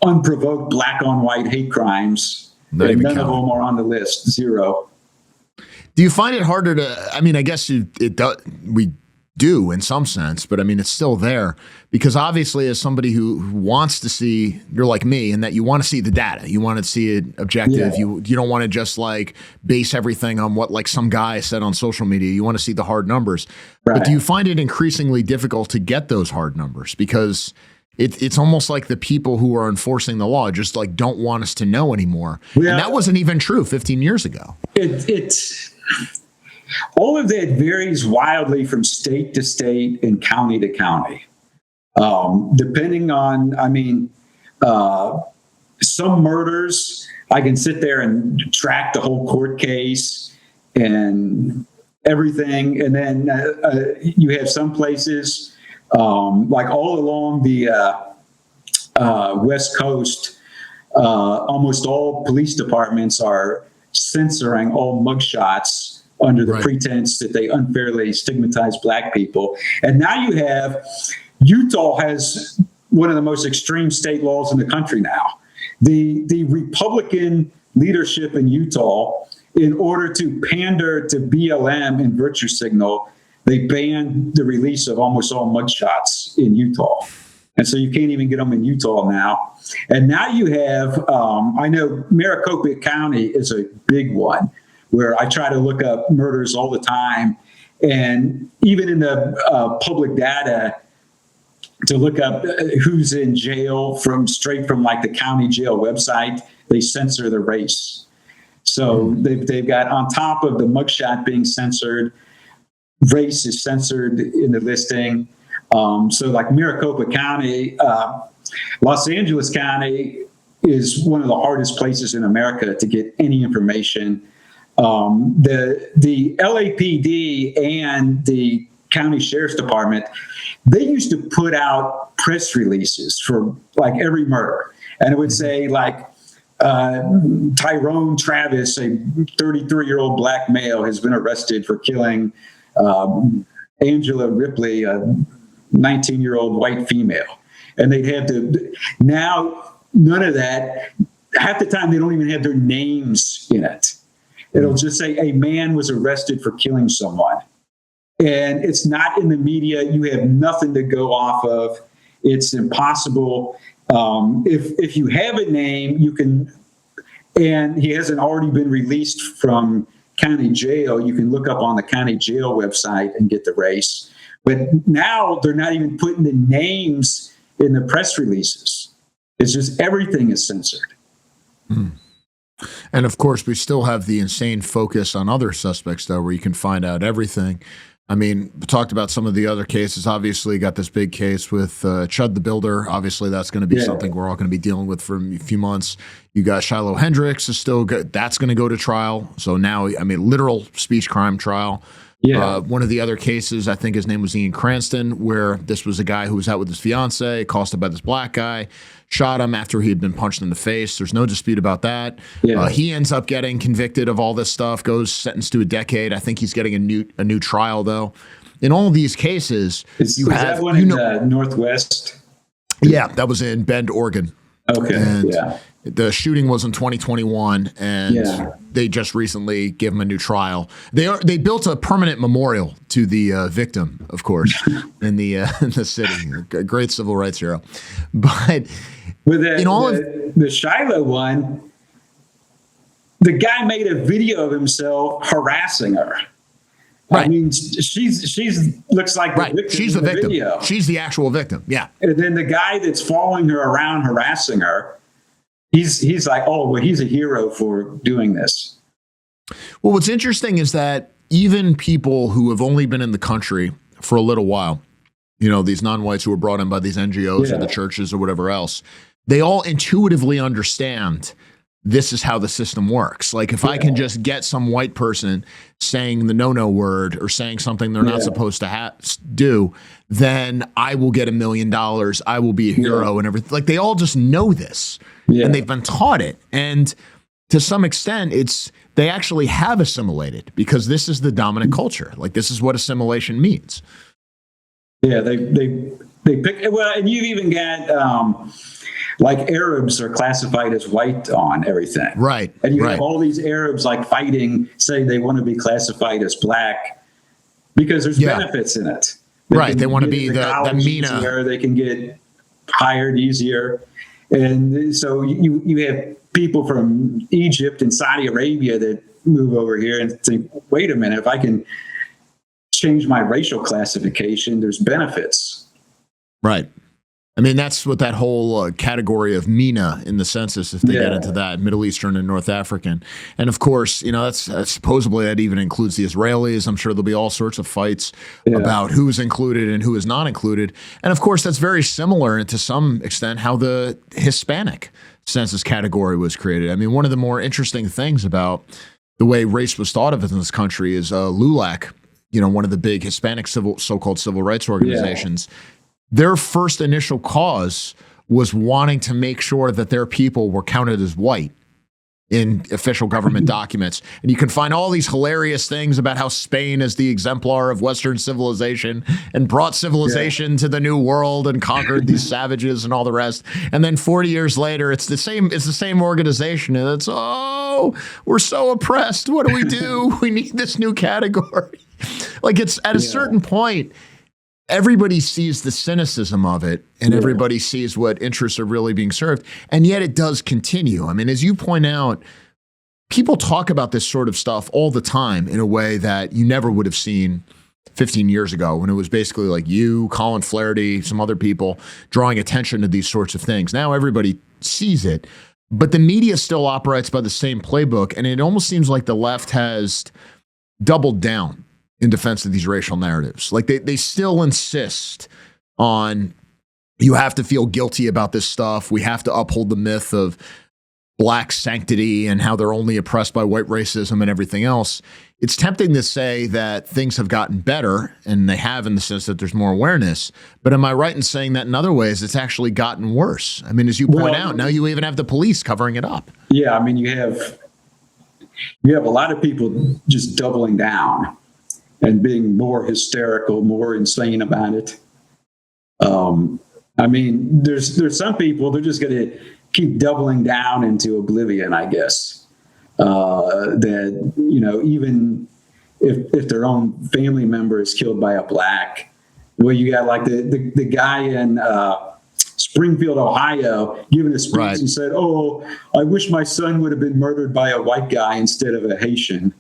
unprovoked black on white hate crimes. None of them are on the list. Zero. Do you find it harder to, I mean, I guess we do in some sense, but I mean, it's still there because obviously as somebody who wants to see, you're like me in that you want to see the data, you want to see it objective. You don't want to just like base everything on what like some guy said on social media. You want to see the hard numbers. But do you find it increasingly difficult to get those hard numbers because it's almost like the people who are enforcing the law just like don't want us to know anymore. And that wasn't even true 15 years ago. It's all of that varies wildly from state to state and county to county. Depending on, I mean, some murders, I can sit there and track the whole court case and everything. And then you have some places like all along the West Coast, almost all police departments are censoring all mugshots under the pretense that they unfairly stigmatize black people. And now you have, Utah has one of the most extreme state laws in the country now. The Republican leadership in Utah, in order to pander to BLM and virtue signal, they banned the release of almost all mugshots in Utah. And so you can't even get them in Utah now. And now you have, I know Maricopa County is a big one where I try to look up murders all the time. And even in the public data, to look up who's in jail straight from like the county jail website, they censor the race. So they've got on top of the mugshot being censored, race is censored in the listing. So like Maricopa County, Los Angeles County is one of the hardest places in America to get any information. The LAPD and the county sheriff's department, they used to put out press releases for like every murder. And it would say like, Tyrone Travis, a 33-year-old black male, has been arrested for killing Angela Ripley, a 19-year-old white female. And they'd have to, now none of that, half the time they don't even have their names in it. It'll just say a man was arrested for killing someone. And it's not in the media. You have nothing to go off of. It's impossible. If you have a name, you can, and he hasn't already been released from county jail, you can look up on the county jail website and get the race. But now they're not even putting the names in the press releases. It's just everything is censored. And of course, we still have the insane focus on other suspects, though, where you can find out everything. I mean, we talked about some of the other cases. Obviously, got this big case with Chud the Builder. Obviously, that's going to be something we're all going to be dealing with for a few months. You got Shiloh Hendrix is still good. That's going to go to trial. So now, I mean, literal speech crime trial. One of the other cases, I think his name was Cranston, where this was a guy who was out with his fiance, accosted by this black guy, shot him after he had been punched in the face. There's no dispute about that. He ends up getting convicted of all this stuff, goes sentenced to a decade. I think he's getting a new trial, though. In all of these cases, is that one in the Northwest? Yeah, that was in Bend, Oregon. Okay. And the shooting was in 2021, and they just recently gave him a new trial. They built a permanent memorial to the victim, of course, in the city. A great civil rights hero. But with the Shiloh one, the guy made a video of himself harassing her. Right. I mean, she's looks like the victim. She's the victim. Video. She's the actual victim. Yeah. And then the guy that's following her around harassing her, he's like, oh, well, he's a hero for doing this. Well, what's interesting is that even people who have only been in the country for a little while, you know, these non-whites who were brought in by these NGOs or the churches or whatever else, they all intuitively understand this is how the system works. Like if I can just get some white person saying the no word or saying something they're not supposed to do, then I will get $1 million. I will be a hero and everything. Like they all just know this and they've been taught it. And to some extent, they actually have assimilated because this is the dominant culture. Like this is what assimilation means. Yeah, they pick, well, and you've even got, like Arabs are classified as white on everything. Right. And you have all these Arabs like fighting, say they want to be classified as black because there's benefits in it. They want to be the MENA. Easier, they can get hired easier. And so you have people from Egypt and Saudi Arabia that move over here and think, wait a minute, if I can change my racial classification, there's benefits. Right. I mean, that's what that whole category of MENA in the census, if they get into that, Middle Eastern and North African. And of course, you know, that's supposedly that even includes the Israelis. I'm sure there'll be all sorts of fights about who is included and who is not included. And of course, that's very similar to some extent how the Hispanic census category was created. I mean, one of the more interesting things about the way race was thought of in this country is LULAC, you know, one of the big Hispanic so-called civil rights organizations. Their first initial cause was wanting to make sure that their people were counted as white in official government documents. And you can find all these hilarious things about how Spain is the exemplar of Western civilization and brought civilization to the New World and conquered these savages and all the rest. And then 40 years later, it's the same organization. And it's, oh, we're so oppressed. What do? We need this new category. Like it's at a certain point, everybody sees the cynicism of it and everybody sees what interests are really being served. And yet it does continue. I mean, as you point out, people talk about this sort of stuff all the time in a way that you never would have seen 15 years ago when it was basically like you, Colin Flaherty, some other people drawing attention to these sorts of things. Now everybody sees it, but the media still operates by the same playbook. And it almost seems like the left has doubled down in defense of these racial narratives. Like they still insist on, you have to feel guilty about this stuff. We have to uphold the myth of black sanctity and how they're only oppressed by white racism and everything else. It's tempting to say that things have gotten better, and they have in the sense that there's more awareness. But am I right in saying that in other ways, it's actually gotten worse? I mean, as you point out, now you even have the police covering it up. Yeah, I mean, you have a lot of people just doubling down and being more hysterical, more insane about it. I mean, there's some people, they're just going to keep doubling down into oblivion, I guess. That, you know, even if their own family member is killed by a black, well, you got like the guy in Springfield, Ohio, giving a speech and said, "Oh, I wish my son would have been murdered by a white guy instead of a Haitian."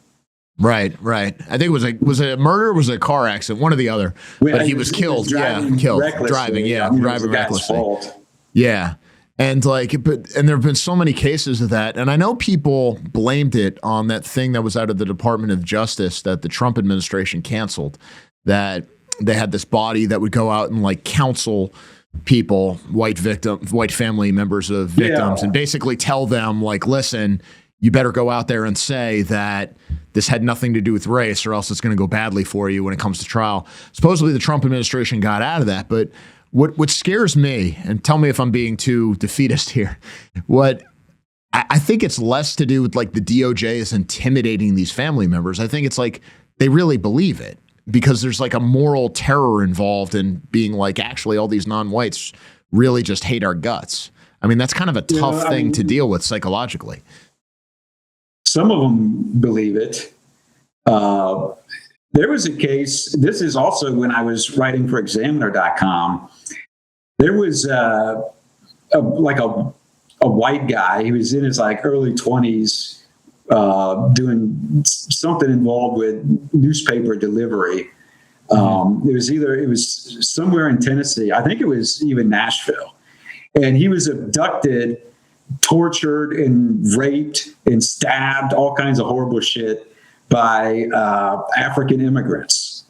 Right. I think it was a murder or was it a car accident? One or the other. But he was killed. Driving recklessly. Yeah. And and there have been so many cases of that. And I know people blamed it on that thing that was out of the Department of Justice that the Trump administration canceled, that they had this body that would go out and like counsel people, white family members of victims, and basically tell them like, listen, you better go out there and say that this had nothing to do with race or else it's going to go badly for you when it comes to trial. Supposedly the Trump administration got out of that. But what scares me, and tell me if I'm being too defeatist here, what I think it's less to do with like the DOJ is intimidating these family members. I think it's like they really believe it because there's like a moral terror involved in being like, actually, all these non-whites really just hate our guts. I mean, that's kind of a tough thing to deal with psychologically. Some of them believe it. There was a case, this is also when I was writing for Examiner.com. There was a white guy. He was in his like early 20s doing something involved with newspaper delivery. It was somewhere in Tennessee. I think it was even Nashville. And he was abducted, tortured and raped and stabbed, all kinds of horrible shit by African immigrants.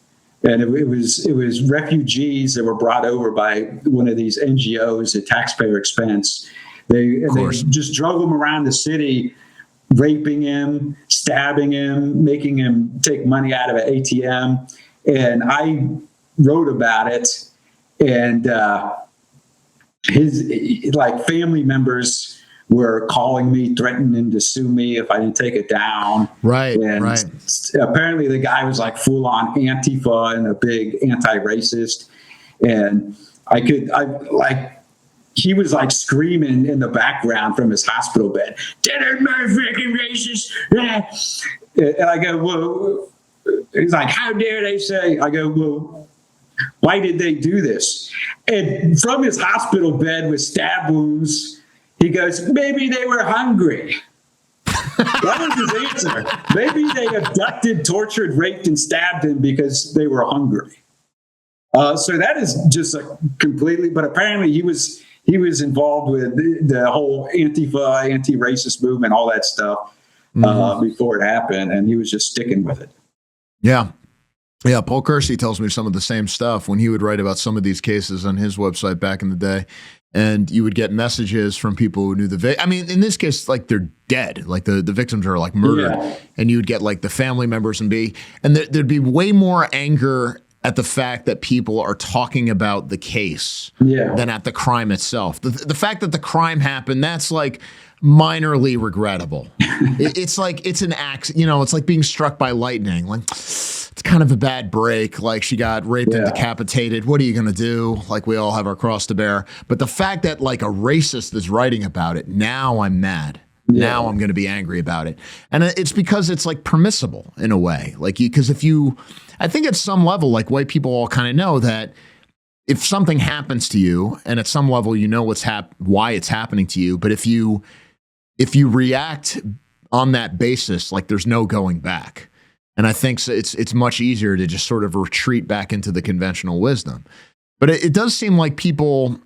And it was refugees that were brought over by one of these NGOs at taxpayer expense. They just drove him around the city, raping him, stabbing him, making him take money out of an ATM. And I wrote about it, and his family members were calling me, threatening to sue me if I didn't take it down. Right. Apparently the guy was like full on Antifa and a big anti-racist. And he was like screaming in the background from his hospital bed, "They're motherfucking racist." And I go, well, he's like, "How dare they say?" I go, well, why did they do this? And from his hospital bed with stab wounds, he goes, "Maybe they were hungry." That was his answer. Maybe they abducted, tortured, raped, and stabbed him because they were hungry. So that is just completely. But apparently, he was involved with the whole Antifa, anti-racist movement, all that stuff before it happened, and he was just sticking with it. Yeah. Yeah, Paul Kersey tells me some of the same stuff when he would write about some of these cases on his website back in the day. And you would get messages from people who knew I mean, in this case, like they're dead, like the victims are like murdered. Yeah. And you would get like the family members and there'd be way more anger at the fact that people are talking about the case than at the crime itself. The fact that the crime happened, that's like minorly regrettable. It's like, it's an act, it's like being struck by lightning. Like, it's kind of a bad break. Like, she got raped and decapitated. What are you going to do? Like, we all have our cross to bear. But the fact that like a racist is writing about it, now I'm mad. Yeah. Now I'm going to be angry about it. And it's because it's like permissible in a way. Like, because I think at some level, like white people all kind of know that if something happens to you, and at some level, why it's happening to you. But if you react on that basis, like there's no going back. And I think it's much easier to just sort of retreat back into the conventional wisdom. But it does seem like people,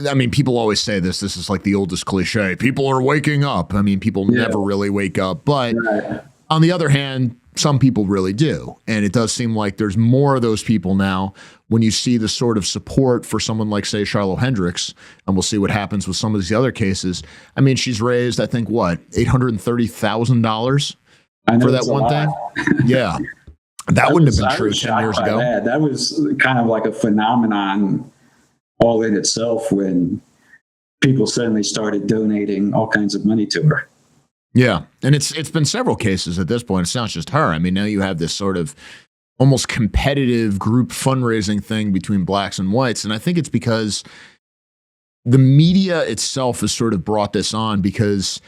I mean, people always say this is like the oldest cliche. People are waking up. I mean, people never really wake up. But on the other hand, some people really do. And it does seem like there's more of those people now when you see the sort of support for someone like, say, Shiloh Hendrix, and we'll see what happens with some of these other cases. I mean, she's raised, I think, $830,000 for that one thing? Yeah. That wouldn't have been true 10 years ago. That was kind of like a phenomenon all in itself when people suddenly started donating all kinds of money to her. Yeah. And it's been several cases at this point. It's not just her. I mean, now you have this sort of almost competitive group fundraising thing between blacks and whites. And I think it's because the media itself has sort of brought this on, because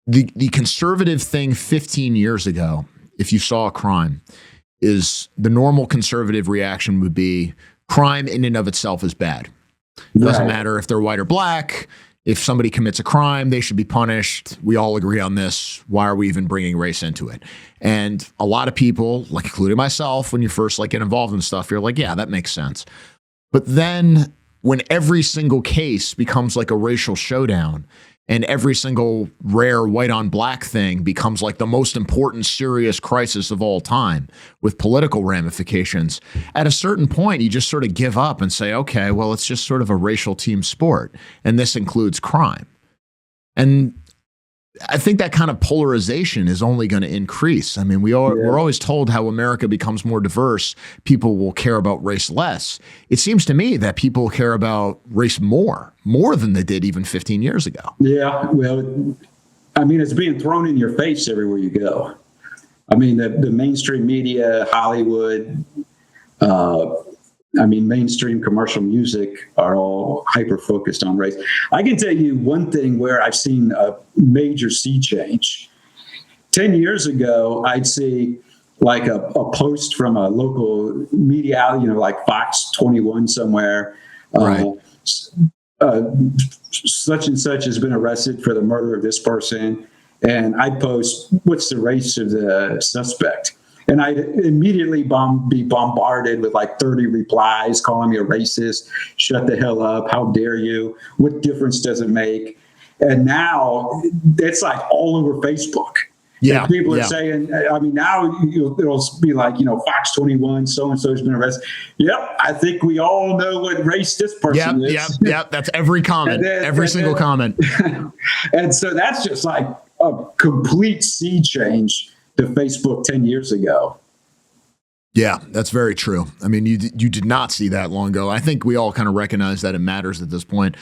the conservative thing 15 years ago, if you saw a crime, is the normal conservative reaction would be crime in and of itself is bad. It doesn't matter if they're white or black. If somebody commits a crime, they should be punished. We all agree on this. Why are we even bringing race into it? And a lot of people, like including myself, when you first like get involved in stuff, you're like, yeah, that makes sense. But then when every single case becomes like a racial showdown, and every single rare white on black thing becomes like the most important serious crisis of all time with political ramifications, at a certain point, you just sort of give up and say, okay, well, it's just sort of a racial team sport. And this includes crime. And I think that kind of polarization is only going to increase. I mean, we're always told how America becomes more diverse, people will care about race less. It seems to me that people care about race more than they did even 15 years ago. Yeah, well, I mean, it's being thrown in your face everywhere you go. I mean, the mainstream media, Hollywood, mainstream commercial music are all hyper-focused on race. I can tell you one thing where I've seen a major sea change. 10 years ago, I'd see like a post from a local media outlet, like Fox 21 somewhere. Such and such has been arrested for the murder of this person. And I'd post, what's the race of the suspect? And I'd immediately be bombarded with like 30 replies calling me a racist, shut the hell up, how dare you, what difference does it make? And now it's like all over Facebook. Yeah. And people are saying, I mean, now it'll be like, Fox 21, so-and-so's been arrested. Yep, I think we all know what race this person is. Yep. That's every comment, every single comment. And so that's just like a complete sea change to Facebook 10 years ago. Yeah, that's very true. I mean, you did not see that long ago. I think we all kind of recognize that it matters at this point.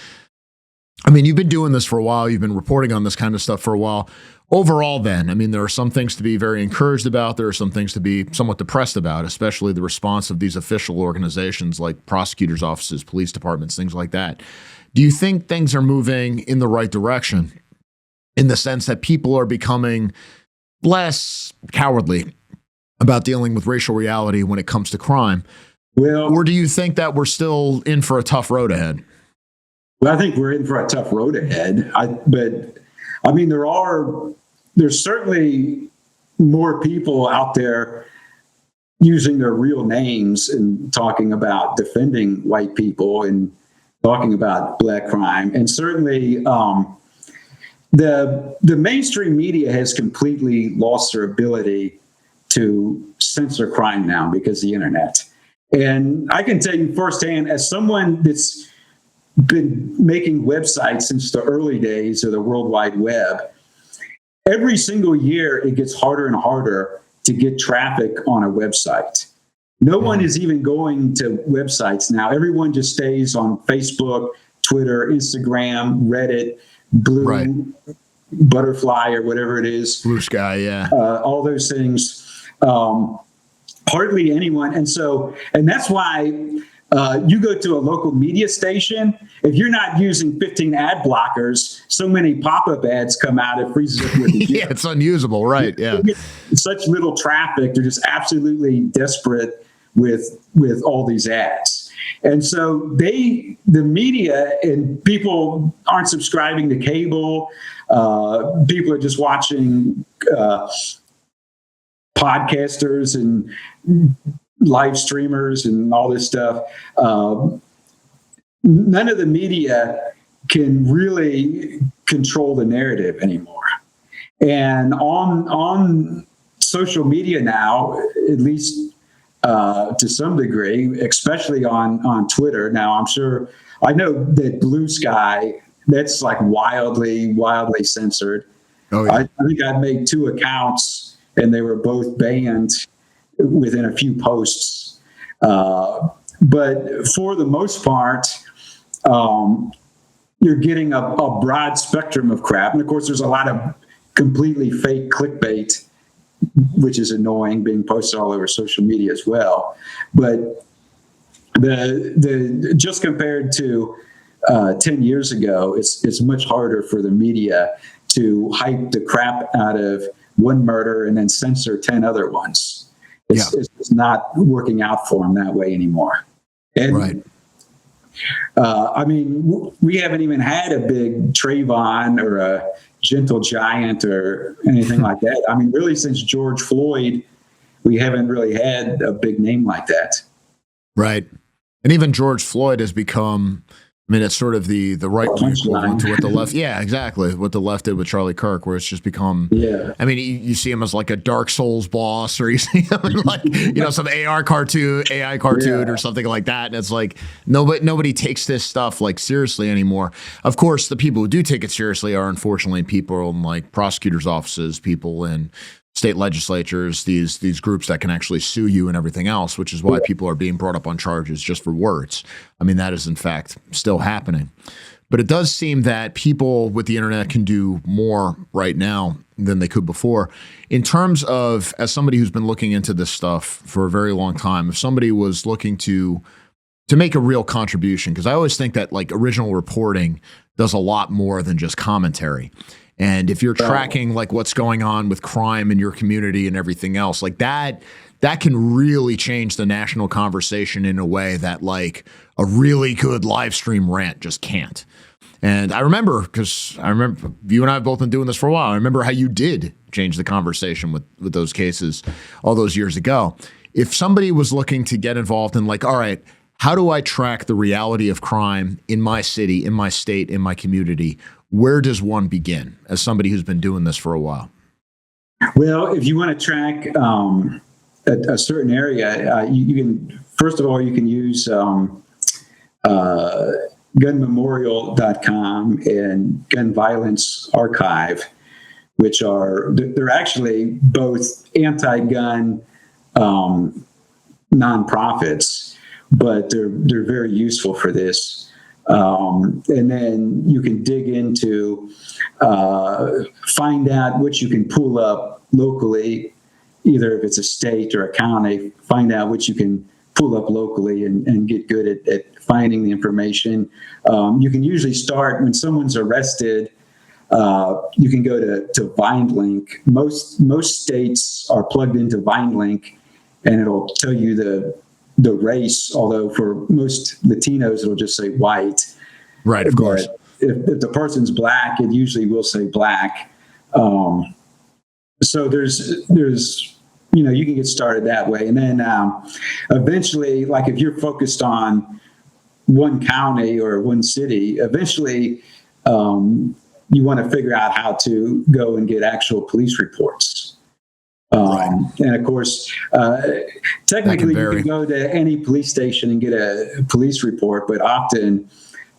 I mean, you've been doing this for a while. You've been reporting on this kind of stuff for a while. Overall, then, I mean, there are some things to be very encouraged about. There are some things to be somewhat depressed about, especially the response of these official organizations like prosecutors' offices, police departments, things like that. Do you think things are moving in the right direction in the sense that people are becoming less cowardly about dealing with racial reality when it comes to crime? Well, or do you think that we're still in for a tough road ahead? Well, I think we're in for a tough road ahead. But I mean, there's certainly more people out there using their real names and talking about defending white people and talking about black crime. And certainly the mainstream media has completely lost their ability to censor crime now because of the internet. And I can tell you firsthand, as someone that's been making websites since the early days of the World Wide Web, every single year it gets harder and harder to get traffic on a website. No one is even going to websites now. Everyone just stays on Facebook, Twitter, Instagram, Reddit, Blue Butterfly, or whatever it is. Blue Sky, yeah. All those things. Hardly anyone. And that's why you go to a local media station, if you're not using 15 ad blockers, so many pop-up ads come out, it freezes up with the Yeah, it's unusable, right? Yeah. Such little traffic, they're just absolutely desperate with all these ads. And so the media and people aren't subscribing to cable. People are just watching podcasters and live streamers and all this stuff. None of the media can really control the narrative anymore. And on social media now, at least to some degree, especially on Twitter. Now, I know that Blue Sky, that's like wildly censored. Oh, yeah. I think I made 2 accounts and they were both banned within a few posts. But for the most part, you're getting a broad spectrum of crap. And of course, there's a lot of completely fake clickbait, which is annoying, being posted all over social media as well. But the just compared to 10 years ago, it's much harder for the media to hype the crap out of one murder and then censor 10 other ones. It's not working out for them that way anymore. And, right. I mean, we haven't even had a big Trayvon or a Gentle Giant or anything like that. I mean, really, since George Floyd, we haven't really had a big name like that. Right. And even George Floyd has become, I mean, it's sort of the right equivalent to what the left, yeah, exactly, what the left did with Charlie Kirk, where it's just become, I mean, you see him as like a Dark Souls boss, or you see him in like, some AI cartoon or something like that. And it's like, nobody takes this stuff like seriously anymore. Of course, the people who do take it seriously are unfortunately people in like prosecutors' offices, people in state legislatures, these groups that can actually sue you and everything else, which is why people are being brought up on charges just for words. I mean, that is in fact still happening. But it does seem that people with the internet can do more right now than they could before. In terms of, as somebody who's been looking into this stuff for a very long time, if somebody was looking to make a real contribution, because I always think that like original reporting does a lot more than just commentary. And if you're tracking like what's going on with crime in your community and everything else, like that can really change the national conversation in a way that like a really good live stream rant just can't. And I remember, because you and I have both been doing this for a while. I remember how you did change the conversation with those cases all those years ago. If somebody was looking to get involved in like, all right, how do I track the reality of crime in my city, in my state, in my community? Where does one begin as somebody who's been doing this for a while? Well, if you want to track a certain area, you can, first of all, you can use gunmemorial.com and Gun Violence Archive, which they're actually both anti-gun nonprofits, but they're very useful for this. And then you can dig into, find out what you can pull up locally, either if it's a state or a county, find out what you can pull up locally and get good at finding the information. You can usually start when someone's arrested. You can go to VineLink. Most states are plugged into VineLink, and it'll tell you the race, although for most Latinos, it'll just say white. Right, of course. If the person's black, it usually will say black. So there's you can get started that way. And then eventually, like if you're focused on one county or one city, eventually you want to figure out how to go and get actual police reports. And of course, technically you can go to any police station and get a police report, but often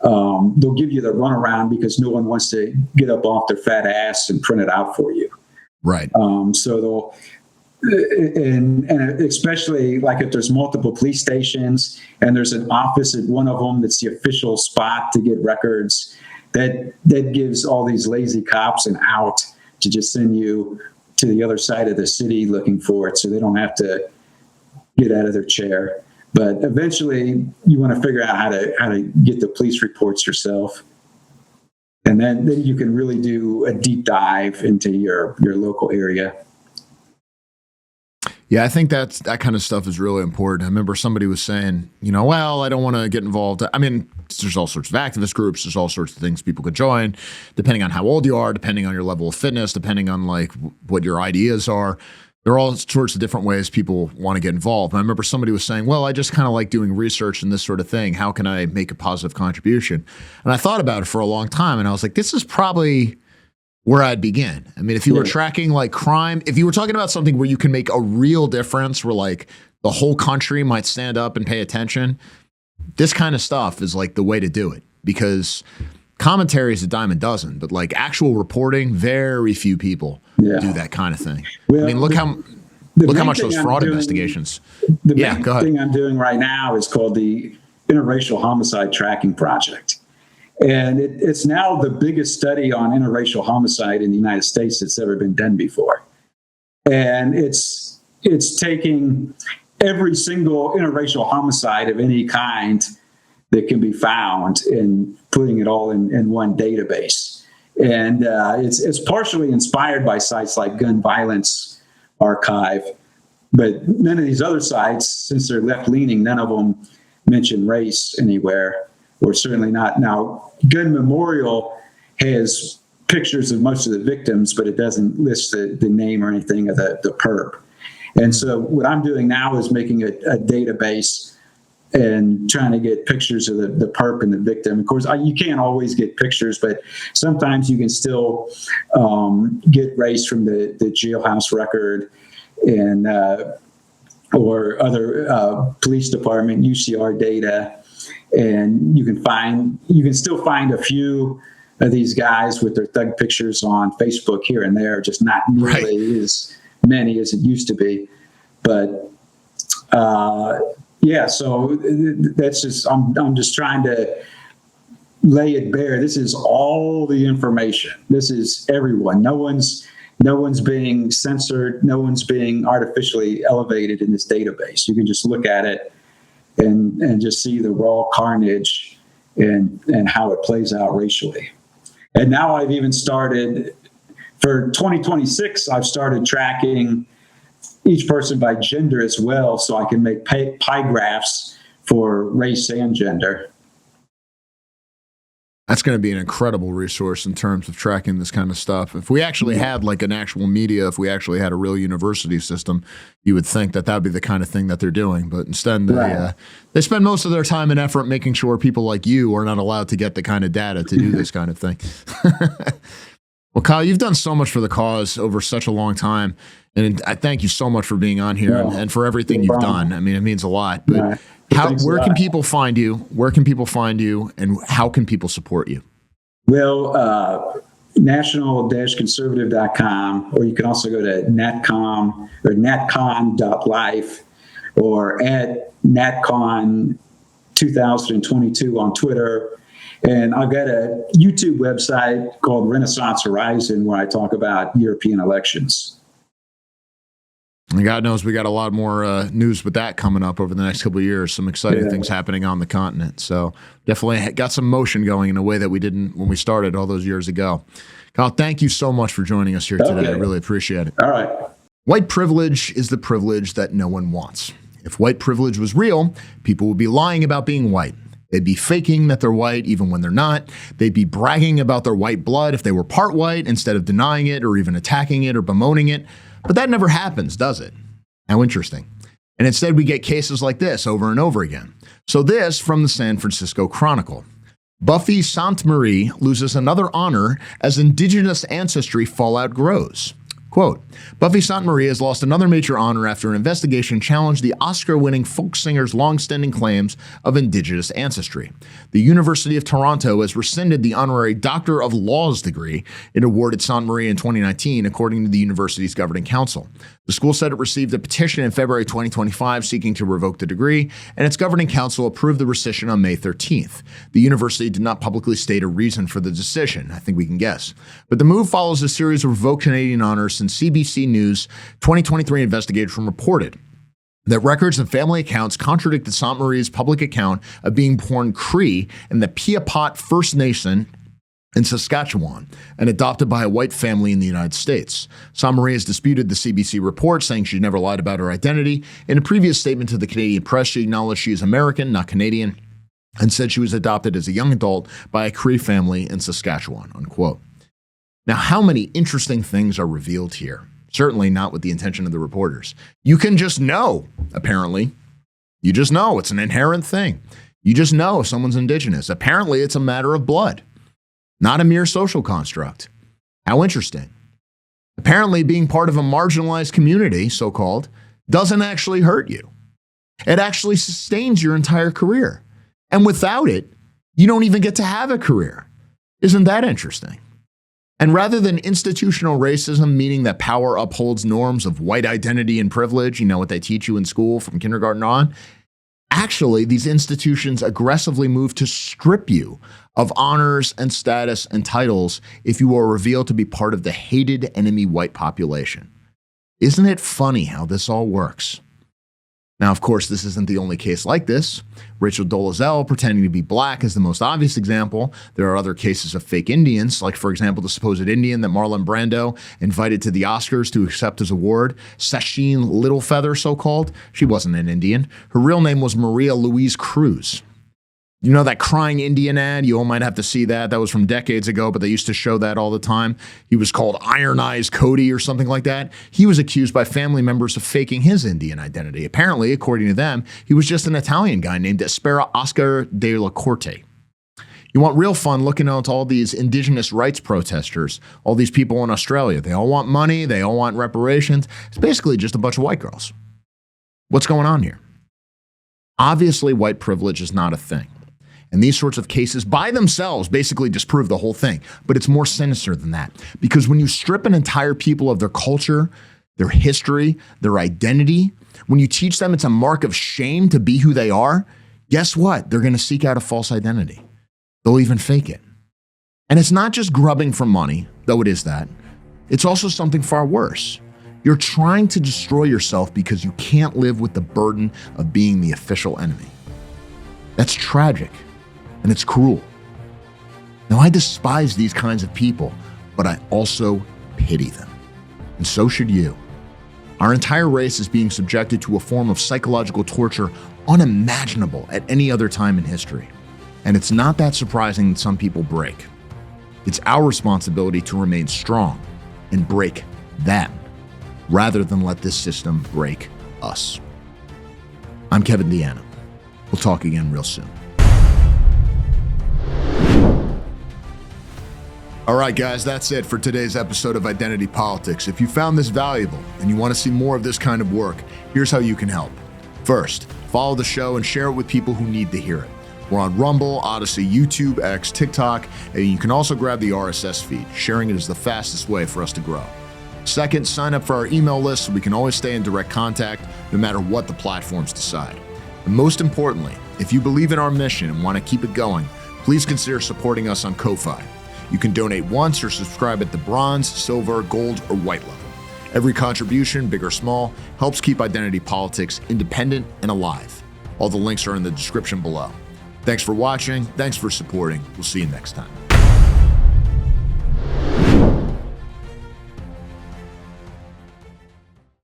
they'll give you the runaround because no one wants to get up off their fat ass and print it out for you. Right. So they'll, and especially like if there's multiple police stations and there's an office at one of them that's the official spot to get records, that gives all these lazy cops an out to just send you to the other side of the city looking for it, so they don't have to get out of their chair. But eventually, you want to figure out how to get the police reports yourself, and then you can really do a deep dive into your local area. Yeah, I think that kind of stuff is really important. I remember somebody was saying, well, I don't want to get involved. I mean, there's all sorts of activist groups. There's all sorts of things people could join, depending on how old you are, depending on your level of fitness, depending on like what your ideas are. There are all sorts of different ways people want to get involved. And I remember somebody was saying, well, I just kind of like doing research and this sort of thing. How can I make a positive contribution? And I thought about it for a long time, and I was like, this is probably where I'd begin. I mean, if you were tracking like crime, if you were talking about something where you can make a real difference, where like the whole country might stand up and pay attention, this kind of stuff is like the way to do it, because commentary is a dime a dozen, but like actual reporting, very few people do that kind of thing. Well, I mean, look how much those fraud investigations. The main thing I'm doing right now is called the Interracial Homicide Tracking Project. And it's now the biggest study on interracial homicide in the United States that's ever been done before. And it's taking every single interracial homicide of any kind that can be found and putting it all in one database. And it's partially inspired by sites like Gun Violence Archive, but none of these other sites, since they're left-leaning, none of them mention race anywhere, or certainly not. Now, Gun Memorial has pictures of most of the victims, but it doesn't list the name or anything of the perp. And so what I'm doing now is making a database and trying to get pictures of the perp and the victim. Of course, you can't always get pictures, but sometimes you can still get race from the jailhouse record and or other police department UCR data. And you can still find a few of these guys with their thug pictures on Facebook here and there, just not nearly as many as it used to be. But so that's just, I'm just trying to lay it bare. This is all the information. This is everyone. No one's being censored. No one's being artificially elevated in this database. You can just look at it and just see the raw carnage and how it plays out racially. And now I've even started, for 2026, I've started tracking each person by gender as well, so I can make pie graphs for race and gender. That's going to be an incredible resource in terms of tracking this kind of stuff. If we actually had like an actual media, if we actually had a real university system, you would think that would be the kind of thing that they're doing. But instead, they spend most of their time and effort making sure people like you are not allowed to get the kind of data to do this kind of thing. Well, Kyle, you've done so much for the cause over such a long time. And I thank you so much for being on here and for everything you've done. I mean, it means a lot. But where can people find you? Where can people find you? And how can people support you? Well, national-conservative.com, or you can also go to natcom or natcon.life or at natcon 2022 on Twitter. And I've got a YouTube website called Renaissance Horizon where I talk about European elections. And God knows we got a lot more news with that coming up over the next couple of years. Some exciting things happening on the continent. So definitely got some motion going in a way that we didn't when we started all those years ago. Kyle, thank you so much for joining us here today. I really appreciate it. All right. White privilege is the privilege that no one wants. If white privilege was real, people would be lying about being white. They'd be faking that they're white even when they're not. They'd be bragging about their white blood if they were part white instead of denying it or even attacking it or bemoaning it. But that never happens, does it? How interesting. And instead, we get cases like this over and over again. So this from the San Francisco Chronicle. Buffy Sainte-Marie loses another honor as indigenous ancestry fallout grows. Quote, Buffy Sainte-Marie has lost another major honor after an investigation challenged the Oscar-winning folk singer's long-standing claims of indigenous ancestry. The University of Toronto has rescinded the honorary Doctor of Laws degree it awarded Sainte-Marie in 2019, according to the university's governing council. The school said it received a petition in February 2025 seeking to revoke the degree, and its governing council approved the rescission on May 13th. The university did not publicly state a reason for the decision. I think we can guess. But the move follows a series of revoked Canadian honors since CBC News 2023 investigation reported that records and family accounts contradicted Sainte-Marie's public account of being born Cree in the Piapot First Nation in Saskatchewan and adopted by a white family in the United States. Sainte-Marie has disputed the CBC report, saying she never lied about her identity. In a previous statement to the Canadian press, she acknowledged she is American, not Canadian, and said she was adopted as a young adult by a Cree family in Saskatchewan, unquote. Now, how many interesting things are revealed here? Certainly not with the intention of the reporters. You can just know, apparently. You just know. It's an inherent thing. You just know if someone's indigenous. Apparently, it's a matter of blood, not a mere social construct. How interesting. Apparently, being part of a marginalized community, so-called, doesn't actually hurt you. It actually sustains your entire career. And without it, you don't even get to have a career. Isn't that interesting? And rather than institutional racism, meaning that power upholds norms of white identity and privilege, you know what they teach you in school from kindergarten on, actually, these institutions aggressively move to strip you of honors and status and titles if you are revealed to be part of the hated enemy white population. Isn't it funny how this all works? Now, of course, this isn't the only case like this. Rachel Dolezal pretending to be black is the most obvious example. There are other cases of fake Indians, like, for example, the supposed Indian that Marlon Brando invited to the Oscars to accept his award, Sacheen Littlefeather, so-called. She wasn't an Indian. Her real name was Maria Louise Cruz. You know that crying Indian ad? You all might have to see that. That was from decades ago, but they used to show that all the time. He was called Iron Eyes Cody or something like that. He was accused by family members of faking his Indian identity. Apparently, according to them, he was just an Italian guy named Espera Oscar de la Corte. You want real fun looking at all these indigenous rights protesters, all these people in Australia. They all want money. They all want reparations. It's basically just a bunch of white girls. What's going on here? Obviously, white privilege is not a thing. And these sorts of cases by themselves basically disprove the whole thing. But it's more sinister than that. Because when you strip an entire people of their culture, their history, their identity, when you teach them it's a mark of shame to be who they are, guess what? They're going to seek out a false identity. They'll even fake it. And it's not just grubbing for money, though it is that. It's also something far worse. You're trying to destroy yourself because you can't live with the burden of being the official enemy. That's tragic. And it's cruel. Now, I despise these kinds of people, but I also pity them. And so should you. Our entire race is being subjected to a form of psychological torture unimaginable at any other time in history. And it's not that surprising that some people break. It's our responsibility to remain strong and break them, rather than let this system break us. I'm Kevin DeAnna. We'll talk again real soon. All right, guys, that's it for today's episode of Identity Politics. If you found this valuable and you want to see more of this kind of work, here's how you can help. First, follow the show and share it with people who need to hear it. We're on Rumble, Odyssey, YouTube, X, TikTok, and you can also grab the RSS feed. Sharing it is the fastest way for us to grow. Second, sign up for our email list so we can always stay in direct contact no matter what the platforms decide. And most importantly, if you believe in our mission and want to keep it going, please consider supporting us on Ko-Fi. You can donate once or subscribe at the bronze, silver, gold, or white level. Every contribution, big or small, helps keep Identity Politics independent and alive. All the links are in the description below. Thanks for watching. Thanks for supporting. We'll see you next time.